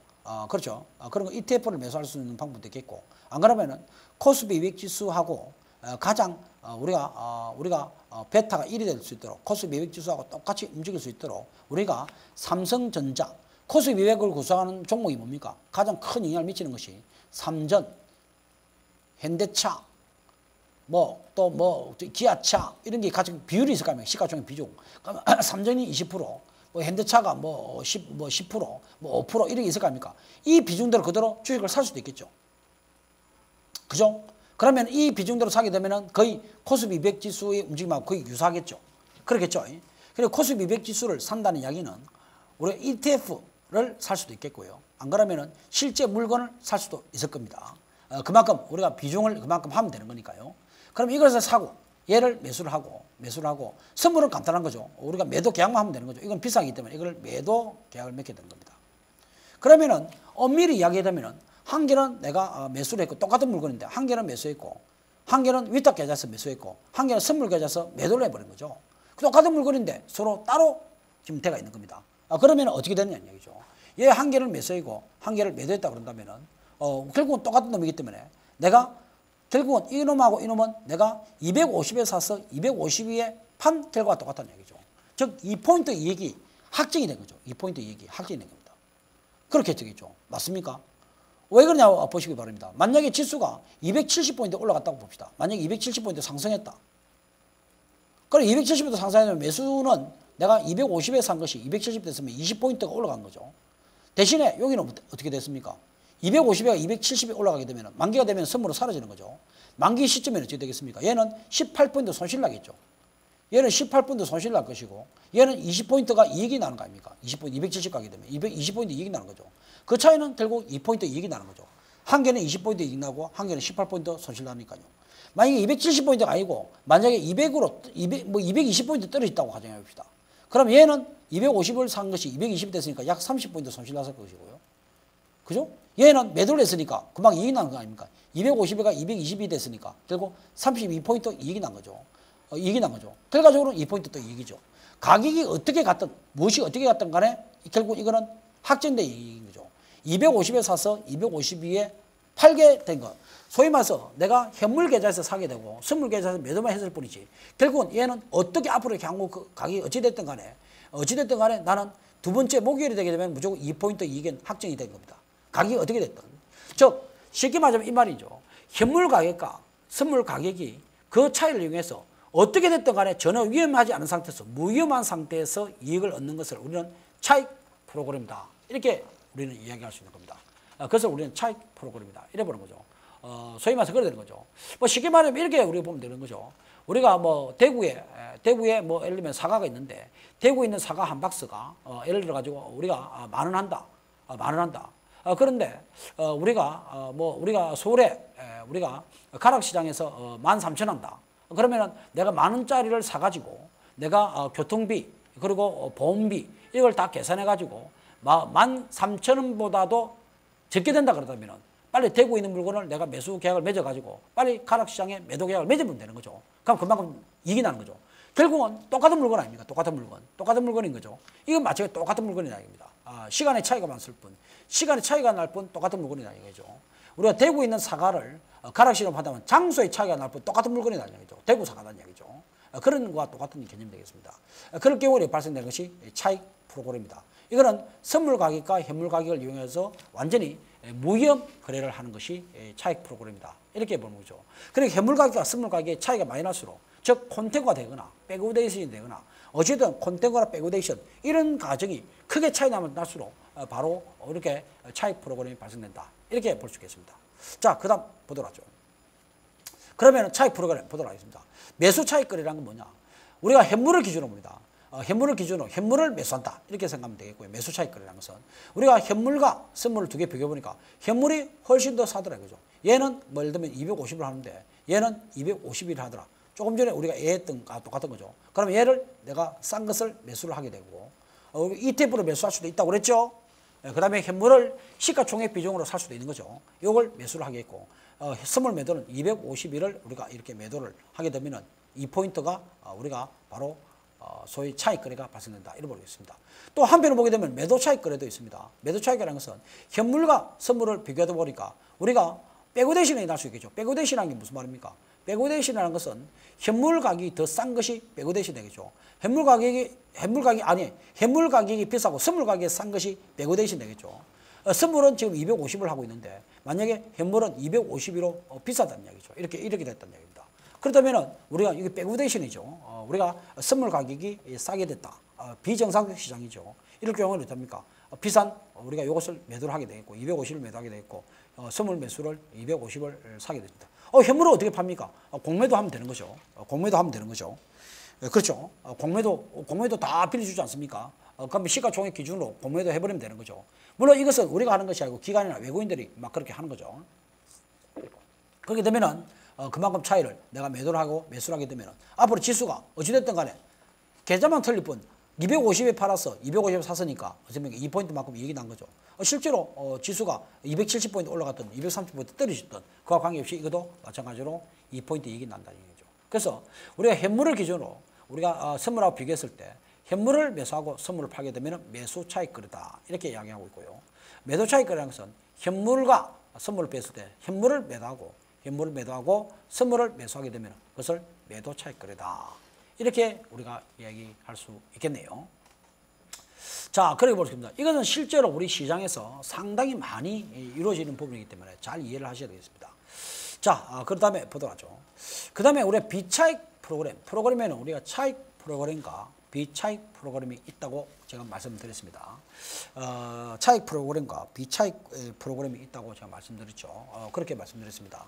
그렇죠. 그런 거 ETF를 매수할 수 있는 방법도 있겠고 안 그러면은 코스피 200 지수하고 가장 우리가 베타가 1이 될 수 있도록 코스피 200 지수하고 똑같이 움직일 수 있도록 우리가 삼성전자, 코스피 200을 구성하는 종목이 뭡니까? 가장 큰 영향을 미치는 것이 삼전, 현대차, 기아차 이런 게 가장 비율이 있을 거 아닙니까? 시가총액 비중. 그러면 삼전이 20%, 현대차가 10%, 5% 이런 게 있을 거 아닙니까? 이 비중대로 그대로 주식을 살 수도 있겠죠. 그죠? 그러면 이 비중대로 사게 되면은 거의 코스피 200 지수의 움직임하고 거의 유사하겠죠. 그렇겠죠. 그리고 코스피 200 지수를 산다는 이야기는 우리가 ETF를 살 수도 있겠고요. 안 그러면은 실제 물건을 살 수도 있을 겁니다. 그만큼 우리가 비중을 그만큼 하면 되는 거니까요. 그럼 이것을 사고 얘를 매수를 하고 선물은 간단한 거죠. 우리가 매도 계약만 하면 되는 거죠. 이건 비싸기 때문에 이걸 매도 계약을 맺게 되는 겁니다. 그러면은 엄밀히 이야기하자면은 한 개는 내가 매수를 했고 똑같은 물건인데 한 개는 매수했고 한 개는 위탁 계좌에서 매수했고 한 개는 선물 계좌에서 매도를 해버린 거죠. 똑같은 물건인데 서로 따로 지금 대가 있는 겁니다. 그러면 어떻게 되느냐는 얘기죠. 얘 한 개를 매수했고 한 개를 매도했다 그런다면은 결국은 똑같은 놈이기 때문에 내가 결국은 이놈하고 이놈은 내가 250에 사서 252에 판 결과가 똑같다는 얘기죠. 즉 2포인트 이익이 확정이 된 거죠. 2포인트 이익이 확정이 된 겁니다. 그렇게 되겠죠. 맞습니까? 왜 그러냐 보시기 바랍니다. 만약에 지수가 270포인트 올라갔다고 봅시다. 만약에 270포인트 상승했다. 그럼 270포인트 상승하면 매수는 내가 250에 산 것이 270 됐으면 20포인트가 올라간 거죠. 대신에 여기는 어떻게 됐습니까? 250에가 270에 올라가게 되면 만기가 되면 선물로 사라지는 거죠. 만기 시점에는 어떻게 되겠습니까? 얘는 18포인트 손실 나겠죠. 얘는 18포인트 손실 날 것이고 얘는 20포인트가 이익이 나는 거 아닙니까? 20포인트 270 가게 되면 220포인트 이익이 나는 거죠. 그 차이는 결국 2포인트 이익이 나는 거죠. 한 개는 20포인트 이익 나고 한 개는 18포인트 손실 나니까요. 만약에 270포인트가 아니고 만약에 200으로 220포인트 떨어졌다고 가정해 봅시다. 그럼 얘는 250을 산 것이 220이 됐으니까 약 30포인트 손실 났을 것이고요. 그죠? 얘는 매도를 했으니까 금방 이익이 나는 거 아닙니까? 250에가 220이 됐으니까 결국 32포인트 이익이 난 거죠. 이익이 난 거죠. 결과적으로는 2포인트 또 이익이죠. 가격이 어떻게 갔든 무엇이 어떻게 갔든 간에 결국 이거는 확정된 이익인 거죠. 250에 사서 252에 팔게 된 거. 소위 말해서 내가 현물 계좌에서 사게 되고 선물 계좌에서 매도만 했을 뿐이지 결국은 얘는 어떻게 앞으로 향후 그 가격이 어찌됐든 간에 나는 두 번째 목요일이 되게 되면 무조건 2포인트 이익은 확정이 된 겁니다. 가격이 어떻게 됐든. 즉 쉽게 말하면 이 말이죠. 현물 가격과 선물 가격이 그 차이를 이용해서 어떻게 됐든 간에 전혀 위험하지 않은 상태에서 무위험한 상태에서 이익을 얻는 것을 우리는 차익 프로그램이다. 이렇게 우리는 이야기할 수 있는 겁니다. 그래서 우리는 차익 프로그램이다. 이래 보는 거죠. 소위 말해서 그래 되는 거죠. 뭐 쉽게 말하면 이렇게 우리가 보면 되는 거죠. 우리가 뭐 대구에 뭐 예를 들면 사과가 있는데 대구에 있는 사과 한 박스가 예를 들어 가지고 우리가 10,000원 한다. 10,000원 한다. 그런데 우리가 서울에 우리가 가락시장에서 13,000원 한다. 그러면은 내가 10,000원짜리를 사가지고 내가 교통비 그리고 보험비 이걸 다 계산해가지고 13,000원보다도 적게 된다 그러다면은 빨리 대구에 있는 물건을 내가 매수 계약을 맺어가지고 빨리 가락시장에 매도 계약을 맺으면 되는 거죠. 그럼 그만큼 이익이 나는 거죠. 결국은 똑같은 물건 아닙니까? 똑같은 물건인 거죠. 이건 마찬가지 똑같은 물건이라는 얘기입니다. 시간의 차이가 많을 뿐, 시간의 차이가 날 뿐 똑같은 물건이라는 얘기죠. 우리가 대구에 있는 사과를 가락시장으로 판다면 장소의 차이가 날 뿐 똑같은 물건이라는 얘기죠. 대구 사과라는 얘기죠. 그런 것과 똑같은 개념이 되겠습니다. 그럴 경우에 발생되는 것이 차익 프로그램입니다. 이거는 선물 가격과 현물 가격을 이용해서 완전히 무위험 거래를 하는 것이 차익 프로그램이다. 이렇게 보는 거죠. 그러니까 현물 가격과 선물 가격의 차이가 많이 날수록 즉 콘테고가 되거나 백오데이션이 되거나 어쨌든 콘테고나 백오데이션 이런 과정이 크게 차이 나면 날수록 바로 이렇게 차익 프로그램이 발생된다. 이렇게 볼 수 있겠습니다. 자, 그 다음 보도록 하죠. 그러면 차익 프로그램 보도록 하겠습니다. 매수 차익 거래라는 건 뭐냐? 우리가 현물을 기준으로 봅니다. 현물을 기준으로 현물을 매수한다. 이렇게 생각하면 되겠고요. 매수 차익 거래라는 것은 우리가 현물과 선물을 두 개 비교해보니까 현물이 훨씬 더 사더라. 그죠? 얘는 뭐 예를 들면 250을 하는데 얘는 251을 하더라. 조금 전에 우리가 얘했던 거 똑같은 거죠. 그러면 얘를 내가 싼 것을 매수를 하게 되고 ETF로 매수할 수도 있다고 그랬죠. 그 다음에 현물을 시가총액 비중으로 살 수도 있는 거죠. 이걸 매수를 하겠고 선물 매도는 251을 우리가 이렇게 매도를 하게 되면은 2포인트가 우리가 바로 소위 차익 거래가 발생된다. 이렇게 보겠습니다. 또 한편으로 보게 되면 매도 차익 거래도 있습니다. 매도 차익이라는 것은 현물과 선물을 비교하다 보니까 우리가 백오데이션이 날 수 있겠죠. 백오데이션이라는 게 무슨 말입니까? 백오데이션이라는 것은 현물 가격이 더 싼 것이 백오데이션 되겠죠. 현물 가격이 비싸고 선물 가격이 싼 것이 백오데이션 되겠죠. 선물은 지금 250을 하고 있는데 만약에 현물은 252로 비싸다는 얘기죠. 이렇게 됐다는 얘기입니다. 그렇다면은 우리가 이게 백오데이션이죠. 우리가 선물 가격이 싸게 됐다. 비정상적 시장이죠. 이럴 경우는 어떻습니까? 비싼 우리가 이것을 매도를 하게 되겠고 250을 매도하게 되겠고 선물 매수를 250을 사게 됩니다. 현물을 어떻게 팝니까? 공매도 하면 되는 거죠. 그렇죠. 공매도 다 빌려주지 않습니까? 그럼 시가총액 기준으로 공매도 해버리면 되는 거죠. 물론 이것은 우리가 하는 것이 아니고 기관이나 외국인들이 막 그렇게 하는 거죠. 그렇게 되면은 그만큼 차이를 내가 매도를 하고 매수를 하게 되면은 앞으로 지수가 어찌됐든 간에 계좌만 틀릴 뿐 250에 팔아서 250에 샀으니까 어쩌면 2포인트만큼 이익이 난 거죠. 실제로 지수가 270포인트 올라갔던 230포인트 떨어졌던 그와 관계없이 이것도 마찬가지로 2포인트 이익이 난다는 얘기죠. 그래서 우리가 현물을 기준으로 우리가 선물하고 비교했을 때 현물을 매수하고 선물을 팔게 되면 매수 차익 거래다. 이렇게 이야기하고 있고요. 매도 차익 거래라는 것은 현물과 선물을 비했을 때 현물을 매도하고 선물을 매수하게 되면 그것을 매도 차익 거래다. 이렇게 우리가 이야기할 수 있겠네요. 자, 그렇게 보겠습니다. 이것은 실제로 우리 시장에서 상당히 많이 이루어지는 부분이기 때문에 잘 이해를 하셔야 되겠습니다. 자, 그 다음에 보도록 하죠. 그 다음에 우리가 비차익 프로그램에는 우리가 차익 프로그램과 비차익 프로그램이 있다고 제가 말씀드렸습니다. 차익 프로그램과 비차익 프로그램이 있다고 제가 말씀드렸죠. 그렇게 말씀드렸습니다.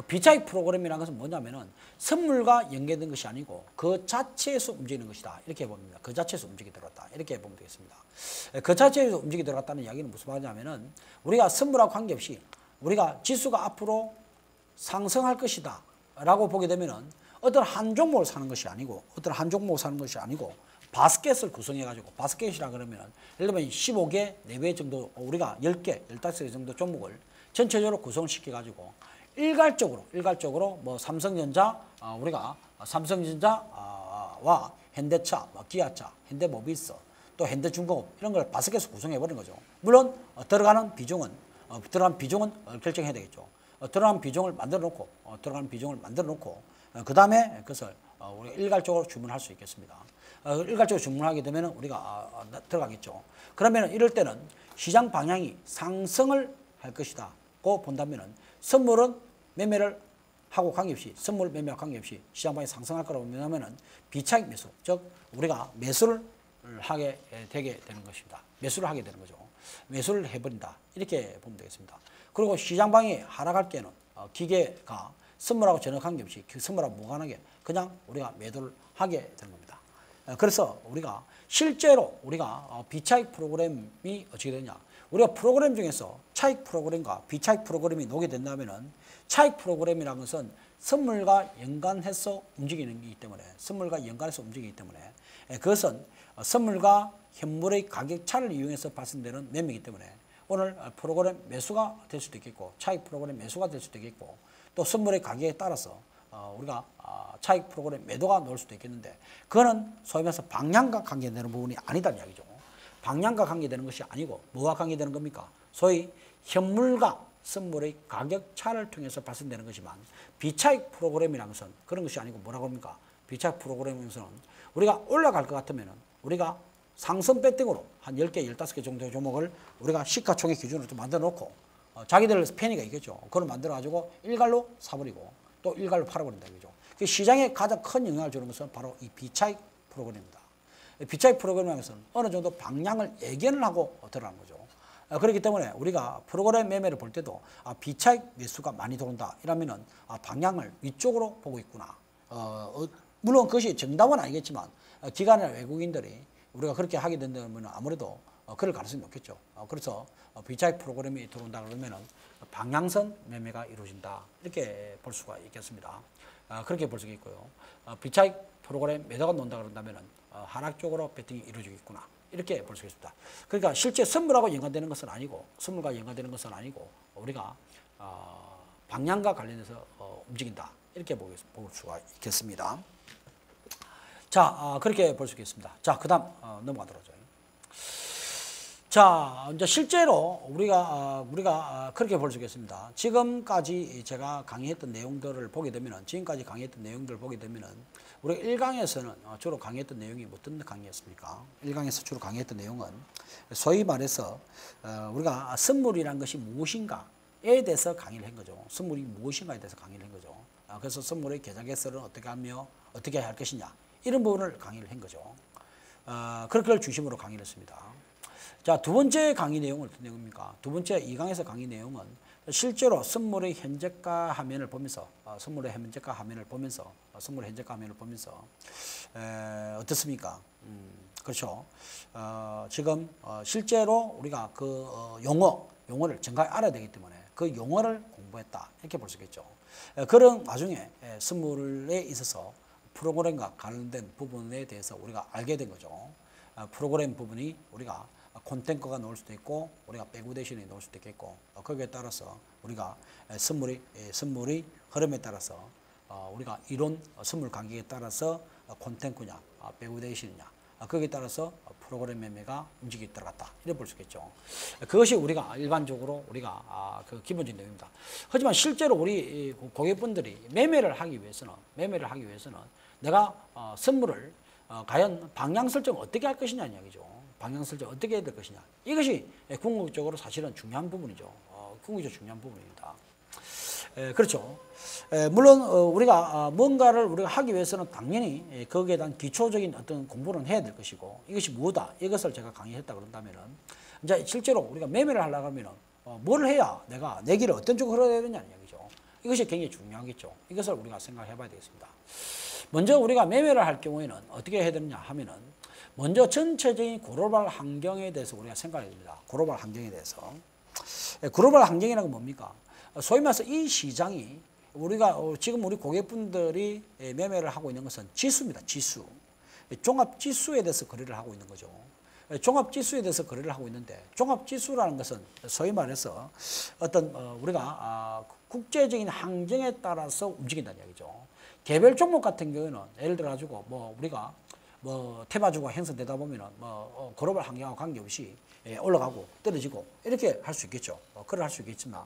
비차익 프로그램이라는 것은 뭐냐면은 선물과 연계된 것이 아니고 그 자체에서 움직이는 것이다. 이렇게 봅니다. 그 자체에서 움직이 들어갔다. 이렇게 보면 되겠습니다. 그 자체에서 움직이 들어갔다는 이야기는 무슨 말이냐면은 우리가 선물하고 관계없이 우리가 지수가 앞으로 상승할 것이다 라고 보게 되면은 어떤 한 종목을 사는 것이 아니고 바스켓을 구성해 가지고 바스켓이라 그러면 예를 들면 15개, 4개 정도 우리가 10개, 15개 정도 종목을 전체적으로 구성시켜 가지고 일괄적으로 뭐 삼성전자 우리가 삼성전자와 현대차, 기아차, 현대모비스 또 현대중공업 이런 걸 바스켓으로 구성해 버린 거죠. 물론 들어가는 비중은 결정해야 되겠죠. 들어가는 비중을 만들어 놓고 그 다음에 그것을 우리가 일괄적으로 주문할 수 있겠습니다. 일괄적으로 주문하게 되면 우리가 들어가겠죠. 그러면 이럴 때는 시장 방향이 상승을 할 것이다고 본다면 선물은 매매를 하고 관계없이 시장 방향이 상승할 거라고 보면 비차익 매수, 즉 우리가 매수를 하게 되게 되는 것입니다. 매수를 하게 되는 거죠. 매수를 해버린다. 이렇게 보면 되겠습니다. 그리고 시장 방향이 하락할 때는 기계가 선물하고 전혀 관계없이 그 선물하고 무관하게 그냥 우리가 매도를 하게 되는 겁니다. 그래서 우리가 실제로 우리가 비차익 프로그램이 어떻게 되냐. 우리가 프로그램 중에서 차익 프로그램과 비차익 프로그램이 놓게 된다면은 차익 프로그램이라는 것은 선물과 연관해서 움직이는 거기 때문에 그것은 선물과 현물의 가격 차를 이용해서 발생되는 매매이기 때문에 오늘 프로그램 매수가 될 수도 있겠고 차익 프로그램 매수가 될 수도 있겠고 또 선물의 가격에 따라서 우리가 차익 프로그램 매도가 나올 수도 있겠는데 그거는 소위 말해서 방향과 관계되는 부분이 아니다는 이야기죠. 방향과 관계되는 것이 아니고 뭐와 관계되는 겁니까? 소위 현물과 선물의 가격 차를 통해서 발생되는 것이지만 비차익 프로그램이라는 것은 그런 것이 아니고 뭐라고 합니까? 비차익 프로그램에서는 우리가 올라갈 것 같으면 우리가 상승 배팅으로 한 10개, 15개 정도의 종목을 우리가 시가총액 기준으로 좀 만들어 놓고 자기들 편의가 있겠죠. 그걸 만들어 가지고 일괄로 사버리고 또 일괄로 팔아버린다 이거죠. 그 시장에 가장 큰 영향을 주는 것은 바로 이 비차익 프로그램입니다. 비차익 프로그램에서는 어느 정도 방향을 예견을 하고 들어가는 거죠. 그렇기 때문에 우리가 프로그램 매매를 볼 때도 비차익 매수가 많이 들어온다 이러면은 방향을 위쪽으로 보고 있구나. 물론 그것이 정답은 아니겠지만 기관이나 외국인들이 우리가 그렇게 하게 된다면 아무래도 그럴 가능성이 높겠죠. 그래서 비차익 프로그램이 들어온다 그러면 방향성 매매가 이루어진다. 이렇게 볼 수가 있겠습니다. 그렇게 볼 수가 있고요. 비차익 프로그램 매도가 논다 그런다면 하락 쪽으로 배팅이 이루어지겠구나. 이렇게 볼 수 있습니다. 그러니까 실제 선물하고 연관되는 것은 아니고 우리가 방향과 관련해서 움직인다. 이렇게 볼 수가 있겠습니다. 자, 그렇게 볼 수 있겠습니다. 자, 그 다음 넘어가도록 하죠. 자, 이제 실제로 우리가 그렇게 볼 수 있겠습니다. 지금까지 제가 강의했던 내용들을 보게 되면은, 우리가 1강에서는 주로 강의했던 내용이 어떤 강의였습니까? 1강에서 주로 강의했던 내용은 소위 말해서 우리가 선물이란 것이 무엇인가에 대해서 강의를 한 거죠. 선물이 무엇인가에 대해서 강의를 한 거죠. 그래서 선물의 계좌 개설은 어떻게 하며 어떻게 할 것이냐 이런 부분을 강의를 한 거죠. 그걸 중심으로 강의를 했습니다. 자, 두 번째 강의 내용은 어떤 내용입니까? 두 번째 2강에서 강의 내용은 실제로 선물의 현재가 화면을 보면서 어떻습니까? 그렇죠. 지금 실제로 우리가 그 용어를 정확히 알아야 되기 때문에 그 용어를 공부했다 이렇게 볼 수 있겠죠. 그런 와중에 선물에 있어서 프로그램과 관련된 부분에 대해서 우리가 알게 된 거죠. 프로그램 부분이 우리가 콘텐츠가 나올 수도 있고 우리가 배구대신에 나올 수도 있겠고 거기에 따라서 우리가 선물의 흐름에 따라서 우리가 이론 선물 가격에 따라서 콘텐츠냐 배구대신이냐 거기에 따라서 프로그램 매매가 움직이 들어갔다 이렇게 볼 수 있겠죠. 그것이 우리가 일반적으로 우리가 그 기본적인 내용입니다. 하지만 실제로 우리 고객분들이 매매를 하기 위해서는 내가 선물을 과연 방향 설정 어떻게 할 것이냐 이야기죠. 방향 설정 어떻게 해야 될 것이냐. 이것이 궁극적으로 사실은 중요한 부분이죠. 궁극적으로 중요한 부분입니다. 그렇죠. 물론 우리가 뭔가를 우리가 하기 위해서는 당연히 거기에 대한 기초적인 어떤 공부는 해야 될 것이고 이것이 뭐다 이것을 제가 강의했다 그런다면은 이제 실제로 우리가 매매를 하려고 하면은 뭘 해야 내가 내 길을 어떤 쪽으로 흘러야 되느냐는 얘기죠. 이것이 굉장히 중요하겠죠. 이것을 우리가 생각해 봐야 되겠습니다. 먼저 우리가 매매를 할 경우에는 어떻게 해야 되느냐 하면은 먼저 전체적인 글로벌 환경에 대해서 우리가 생각해야 됩니다. 글로벌 환경에 대해서. 글로벌 환경이라는 건 뭡니까? 소위 말해서 이 시장이 우리가 지금 우리 고객분들이 매매를 하고 있는 것은 지수입니다. 지수. 종합지수에 대해서 거래를 하고 있는 거죠. 종합지수에 대해서 거래를 하고 있는데 종합지수라는 것은 소위 말해서 어떤 우리가 국제적인 항쟁에 따라서 움직인다는 이야기죠. 개별 종목 같은 경우에는 예를 들어 가지고 뭐 우리가 뭐 테마주가 형성되다 보면은 뭐 글로벌 환경과 관계없이 올라가고 떨어지고 이렇게 할 수 있겠죠. 그걸 할 수 있겠지만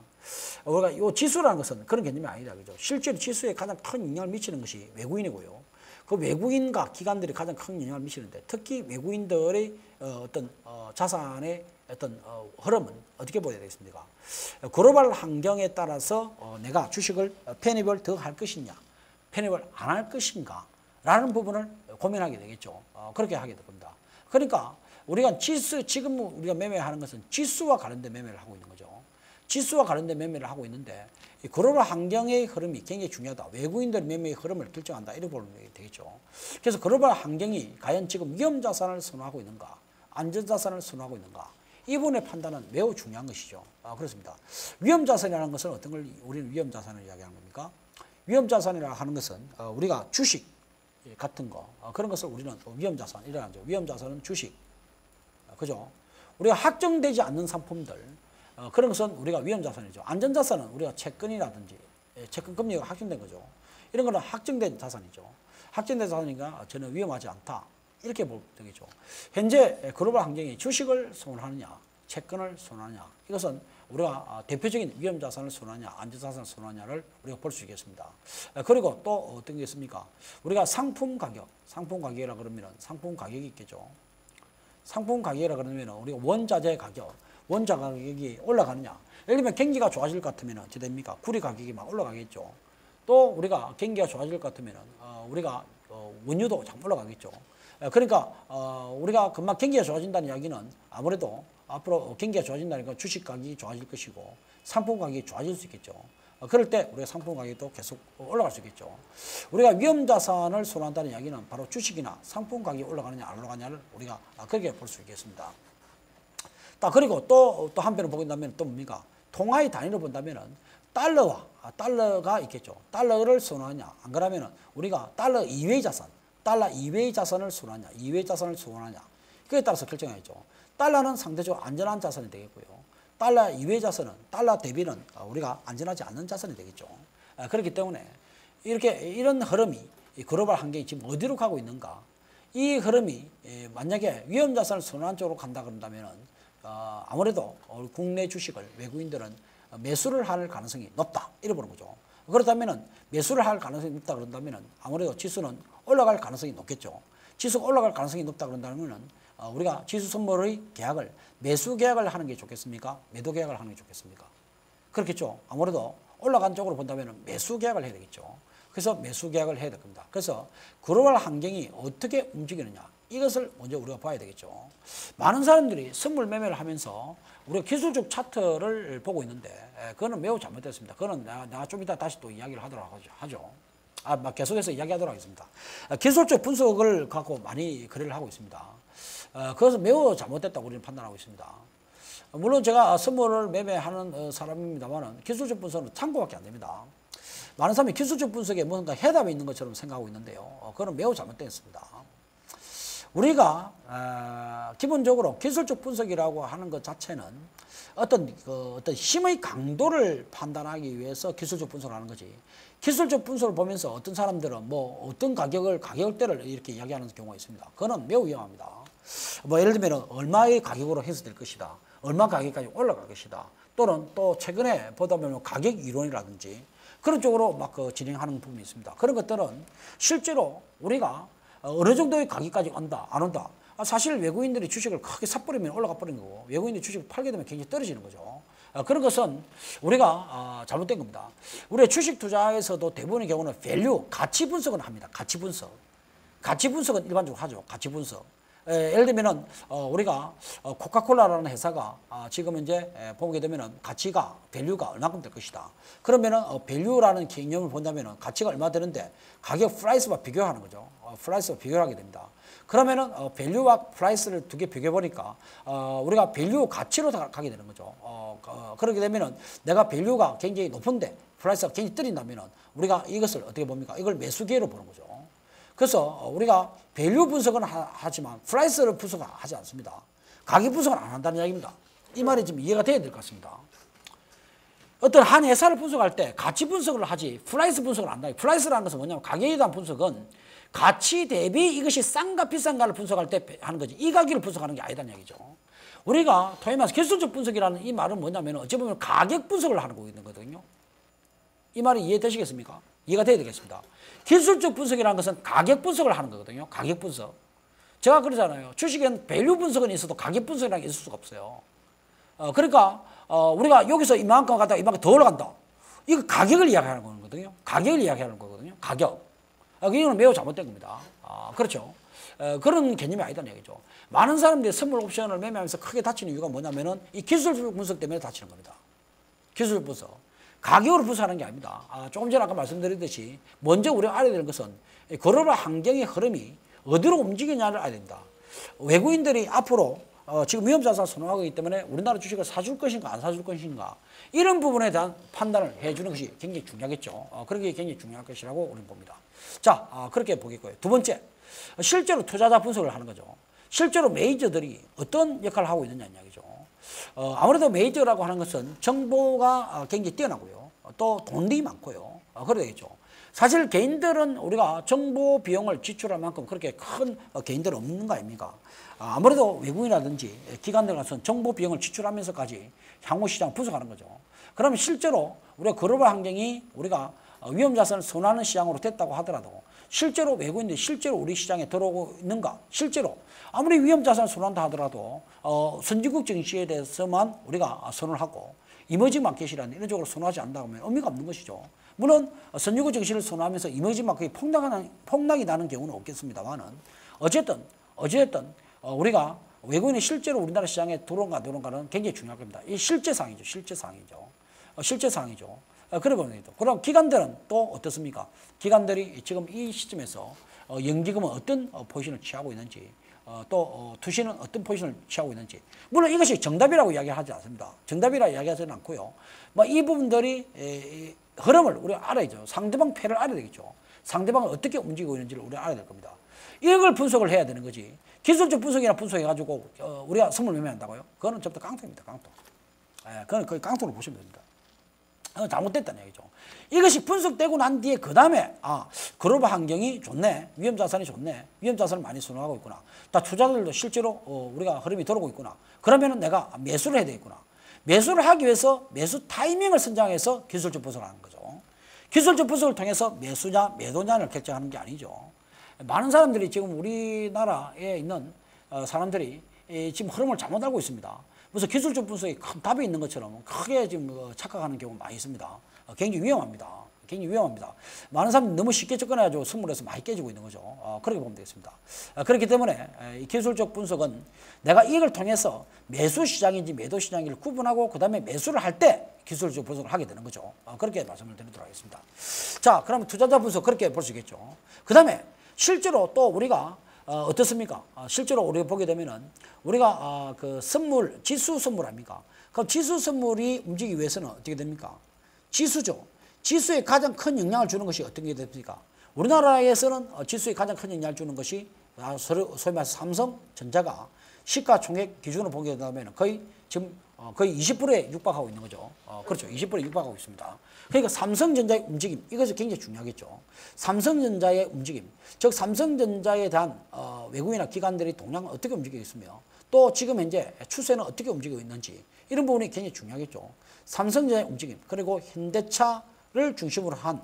우리가 이 지수라는 것은 그런 개념이 아니다, 그죠? 실제로 지수에 가장 큰 영향을 미치는 것이 외국인이고요. 그 외국인과 기관들이 가장 큰 영향을 미치는데 특히 외국인들의 어떤 자산의 어떤 흐름은 어떻게 보여야 되겠습니까? 글로벌 환경에 따라서 내가 주식을 편입을 더 할 것이냐, 편입을 안 할 것인가 라는 부분을 고민하게 되겠죠. 그렇게 하게 될 겁니다. 그러니까 우리가 지금 우리가 매매하는 것은 지수와 관련된 매매를 하고 있는 거죠. 지수와 관련된 매매를 하고 있는데 이 글로벌 환경의 흐름이 굉장히 중요하다. 외국인들 매매의 흐름을 결정한다. 이렇게 보면 되겠죠. 그래서 글로벌 환경이 과연 지금 위험 자산을 선호하고 있는가, 안전 자산을 선호하고 있는가, 이 부분의 판단은 매우 중요한 것이죠. 그렇습니다. 위험 자산이라는 것은 어떤 걸 우리는 위험 자산을 이야기하는 겁니까? 위험 자산이라고 하는 것은 우리가 주식 같은 거 그런 것을 우리는 위험 자산이라고 하죠. 위험 자산은 주식, 그죠? 우리가 확정되지 않는 상품들 그런 것은 우리가 위험 자산이죠. 안전 자산은 우리가 채권이라든지 채권 금리가 확정된 거죠. 이런 거는 확정된 자산이죠. 확정된 자산이니까 저는 위험하지 않다. 이렇게 보면 되겠죠. 현재 글로벌 환경이 주식을 선호하느냐, 채권을 선호하느냐, 이것은 우리가 대표적인 위험 자산을 선호하냐, 안전 자산을 선호하냐를 우리가 볼 수 있겠습니다. 그리고 또 어떤 게 있습니까? 우리가 상품 가격이라 그러면 상품 가격이 있겠죠. 상품 가격이라 그러면 우리가 원자재 가격, 원자 가격이 올라가느냐. 예를 들면 경기가 좋아질 것 같으면 어떻게 됩니까? 구리 가격이 막 올라가겠죠. 또 우리가 경기가 좋아질 것 같으면 우리가 원유도 참 올라가겠죠. 그러니까 우리가 금방 경기가 좋아진다는 이야기는 아무래도 앞으로 경기가 좋아진다니까 주식 가격이 좋아질 것이고 상품 가격이 좋아질 수 있겠죠. 그럴 때 우리가 상품 가격도 계속 올라갈 수 있겠죠. 우리가 위험 자산을 선호한다는 이야기는 바로 주식이나 상품 가격이 올라가느냐 안 올라가냐를 우리가 그렇게 볼 수 있겠습니다. 그리고 또 한편으로 보긴다면 또 뭡니까? 통화의 단위로 본다면은 달러가 있겠죠. 달러를 선호하냐 안 그러면은 우리가 달러 이외의 자산을 선호하냐, 이외의 자산을 선호하냐, 그에 따라서 결정하죠. 달러는 상대적으로 안전한 자산이 되겠고요. 달러 이외의 자산은, 달러 대비는 우리가 안전하지 않는 자산이 되겠죠. 그렇기 때문에 이런 흐름이 글로벌 환경이 지금 어디로 가고 있는가? 이 흐름이 만약에 위험 자산을 선호하는 쪽으로 간다 그런다면은 아무래도 국내 주식을 외국인들은 매수를 할 가능성이 높다. 이래 보는 거죠. 그렇다면은 매수를 할 가능성이 높다 그런다면은 아무래도 지수는 올라갈 가능성이 높겠죠. 지수가 올라갈 가능성이 높다 그런다면은 우리가 지수 선물의 계약을 매수 계약을 하는 게 좋겠습니까? 매도 계약을 하는 게 좋겠습니까? 그렇겠죠. 아무래도 올라간 쪽으로 본다면은 매수 계약을 해야 되겠죠. 그래서 매수 계약을 해야 될 겁니다. 그래서 글로벌 환경이 어떻게 움직이느냐 이것을 먼저 우리가 봐야 되겠죠. 많은 사람들이 선물 매매를 하면서 우리가 기술적 차트를 보고 있는데 그거는 매우 잘못됐습니다. 그거는 내가 좀 이따 다시 또 이야기를 하도록 하죠. 계속해서 이야기하도록 하겠습니다. 기술적 분석을 갖고 많이 거래를 하고 있습니다. 그것은 매우 잘못됐다고 우리는 판단하고 있습니다. 물론 제가 선물을 매매하는 사람입니다만 기술적 분석은 참고밖에 안 됩니다. 많은 사람이 기술적 분석에 뭔가 해답이 있는 것처럼 생각하고 있는데요. 그건 매우 잘못됐습니다. 우리가 기본적으로 기술적 분석이라고 하는 것 자체는 어떤 힘의 강도를 판단하기 위해서 기술적 분석을 하는 거지. 기술적 분석을 보면서 어떤 사람들은 뭐 어떤 가격대를 이렇게 이야기하는 경우가 있습니다. 그거는 매우 위험합니다. 뭐 예를 들면 얼마의 가격으로 해소될 것이다. 얼마 가격까지 올라갈 것이다. 또는 또 최근에 보다 보면 가격 이론이라든지 그런 쪽으로 막 진행하는 부분이 있습니다. 그런 것들은 실제로 우리가 어느 정도의 가격까지 온다, 안 온다. 사실 외국인들이 주식을 크게 사버리면 올라가 버리는 거고 외국인들이 주식을 팔게 되면 굉장히 떨어지는 거죠. 그런 것은 우리가 잘못된 겁니다. 우리가 주식 투자에서도 대부분의 경우는 밸류, 가치 분석은 합니다. 가치 분석. 가치 분석은 일반적으로 하죠. 가치 분석. 예를 들면은 우리가 코카콜라라는 회사가 지금 이제 보게 되면은 가치가 밸류가 얼마큼 될 것이다. 그러면은 밸류라는 개념을 본다면은 가치가 얼마 되는데 가격 프라이스와 비교하는 거죠. 프라이스와 비교를 하게 됩니다. 그러면은 밸류와 프라이스를 두 개 비교해 보니까 우리가 밸류 가치로 가게 되는 거죠. 그렇게 되면은 내가 밸류가 굉장히 높은데 프라이스가 굉장히 떨어진다면은 우리가 이것을 어떻게 봅니까? 이걸 매수 기회로 보는 거죠. 그래서 우리가 밸류 분석은 하지만 프라이스를 분석하지 않습니다. 가격 분석은 안 한다는 이야기입니다. 이 말이 좀 이해가 돼야 될 것 같습니다. 어떤 한 회사를 분석할 때 가치 분석을 하지 프라이스 분석을 안 한다. 프라이스라는 것은 뭐냐면 가격에 대한 분석은 가치 대비 이것이 싼가 비싼가를 분석할 때 하는 거지 이 가격을 분석하는 게 아니다는 얘기죠. 우리가 소위 말해서 기술적 분석이라는 이 말은 뭐냐면 어찌 보면 가격 분석을 하는 거거든요. 이 말이 이해되시겠습니까? 이해가 돼야 되겠습니다. 기술적 분석이라는 것은 가격 분석을 하는 거거든요. 가격 분석. 제가 그러잖아요. 주식엔 밸류 분석은 있어도 가격 분석이라는 게 있을 수가 없어요. 그러니까 우리가 여기서 이만큼 갔다가 이만큼 더 올라간다. 이거 가격을 이야기하는 거거든요. 가격을 이야기하는 거거든요. 가격. 이거는 매우 잘못된 겁니다. 그렇죠. 그런 개념이 아니다는 얘기죠. 많은 사람들이 선물 옵션을 매매하면서 크게 다치는 이유가 뭐냐면은 이 기술적 분석 때문에 다치는 겁니다. 기술 분석. 가격으로 분석하는 게 아닙니다. 조금 전에 아까 말씀드렸듯이 먼저 우리가 알아야 되는 것은 글로벌 환경의 흐름이 어디로 움직이냐를 알아야 됩니다. 외국인들이 앞으로 지금 위험자산을 선호하고 있기 때문에 우리나라 주식을 사줄 것인가 안 사줄 것인가 이런 부분에 대한 판단을 해주는 것이 굉장히 중요하겠죠. 그런 게 굉장히 중요할 것이라고 우리는 봅니다. 자, 그렇게 보겠고요. 두 번째, 실제로 투자자 분석을 하는 거죠. 실제로 메이저들이 어떤 역할을 하고 있느냐는 이야기죠. 아무래도 메이저라고 하는 것은 정보가 굉장히 뛰어나고요. 또 돈이 많고요. 그래야 되겠죠. 사실 개인들은 우리가 정보 비용을 지출할 만큼 그렇게 큰 개인들은 없는 거 아닙니까? 아무래도 외국인이라든지 기관들 가서는 정보 비용을 지출하면서까지 향후 시장 분석하는 거죠. 그러면 실제로 우리가 글로벌 환경이 우리가 위험자산을 선호하는 시장으로 됐다고 하더라도 실제로 외국인들이 실제로 우리 시장에 들어오고 있는가? 실제로 아무리 위험자산을 선호한다 하더라도 선진국 증시에 대해서만 우리가 선호를 하고 이머징 마켓이라는 이런 쪽으로 선호하지 않는다고 하면 의미가 없는 것이죠. 물론 선진국 증시를 선호하면서 이머징 마켓이 폭락이 나는 경우는 없겠습니다만은 어쨌든 우리가 외국인이 실제로 우리나라 시장에 들어온가 안 들어온가는 굉장히 중요할 겁니다. 이 실제상이죠. 실제상이죠. 그럼 기관들은 또 어떻습니까? 기관들이 지금 이 시점에서 연기금은 어떤 포지션을 취하고 있는지 또 투시는 어떤 포지션을 취하고 있는지 물론 이것이 정답이라고 이야기하지 않습니다. 정답이라고 이야기하지는 않고요. 이 부분들이 흐름을 우리가 알아야죠. 상대방 패를 알아야 되겠죠. 상대방은 어떻게 움직이고 있는지를 우리가 알아야 될 겁니다. 이걸 분석을 해야 되는 거지. 기술적 분석이나 분석해가지고 우리가 선물 매매한다고요? 그거는 전부 다 깡통입니다. 깡통. 그건 거의 깡통으로 보시면 됩니다. 잘못됐다는 얘기죠. 이것이 분석되고 난 뒤에 그 다음에 글로벌 환경이 좋네. 위험자산이 좋네. 위험자산을 많이 선호하고 있구나. 다 투자들도 실제로 우리가 흐름이 들어오고 있구나. 그러면은 내가 매수를 해야 되겠구나. 매수를 하기 위해서 매수 타이밍을 선정해서 기술적 분석을 하는 거죠. 기술적 분석을 통해서 매수냐 매도냐를 결정하는 게 아니죠. 많은 사람들이 지금 우리나라에 있는 사람들이 지금 흐름을 잘못 알고 있습니다. 그래서 기술적 분석에 큰 답이 있는 것처럼 크게 지금 착각하는 경우가 많이 있습니다. 굉장히 위험합니다. 많은 사람들이 너무 쉽게 접근해가지고 선물에서 많이 깨지고 있는 거죠. 그렇게 보면 되겠습니다. 그렇기 때문에 이 기술적 분석은 내가 이걸 통해서 매수 시장인지 매도 시장인지를 구분하고 그 다음에 매수를 할 때 기술적 분석을 하게 되는 거죠. 그렇게 말씀을 드리도록 하겠습니다. 자, 그러면 투자자 분석 그렇게 볼 수 있겠죠. 그 다음에 실제로 또 우리가 어떻습니까? 실제로 우리가 보게 되면은 우리가 그 선물, 지수 선물 아닙니까? 그럼 지수 선물이 움직이기 위해서는 어떻게 됩니까? 지수죠. 지수에 가장 큰 영향을 주는 것이 어떤 게 됩니까? 우리나라에서는 지수에 가장 큰 영향을 주는 것이 소위 말해서 삼성전자가 시가총액 기준으로 보게 되면 거의 지금 거의 20%에 육박하고 있는 거죠. 그렇죠. 20%에 육박하고 있습니다. 그러니까 삼성전자의 움직임, 이것이 굉장히 중요하겠죠. 삼성전자의 움직임, 즉 삼성전자에 대한 외국인이나 기관들이 동향은 어떻게 움직이고 있으며 또 지금 현재 추세는 어떻게 움직이고 있는지 이런 부분이 굉장히 중요하겠죠. 삼성전자의 움직임, 그리고 현대차를 중심으로 한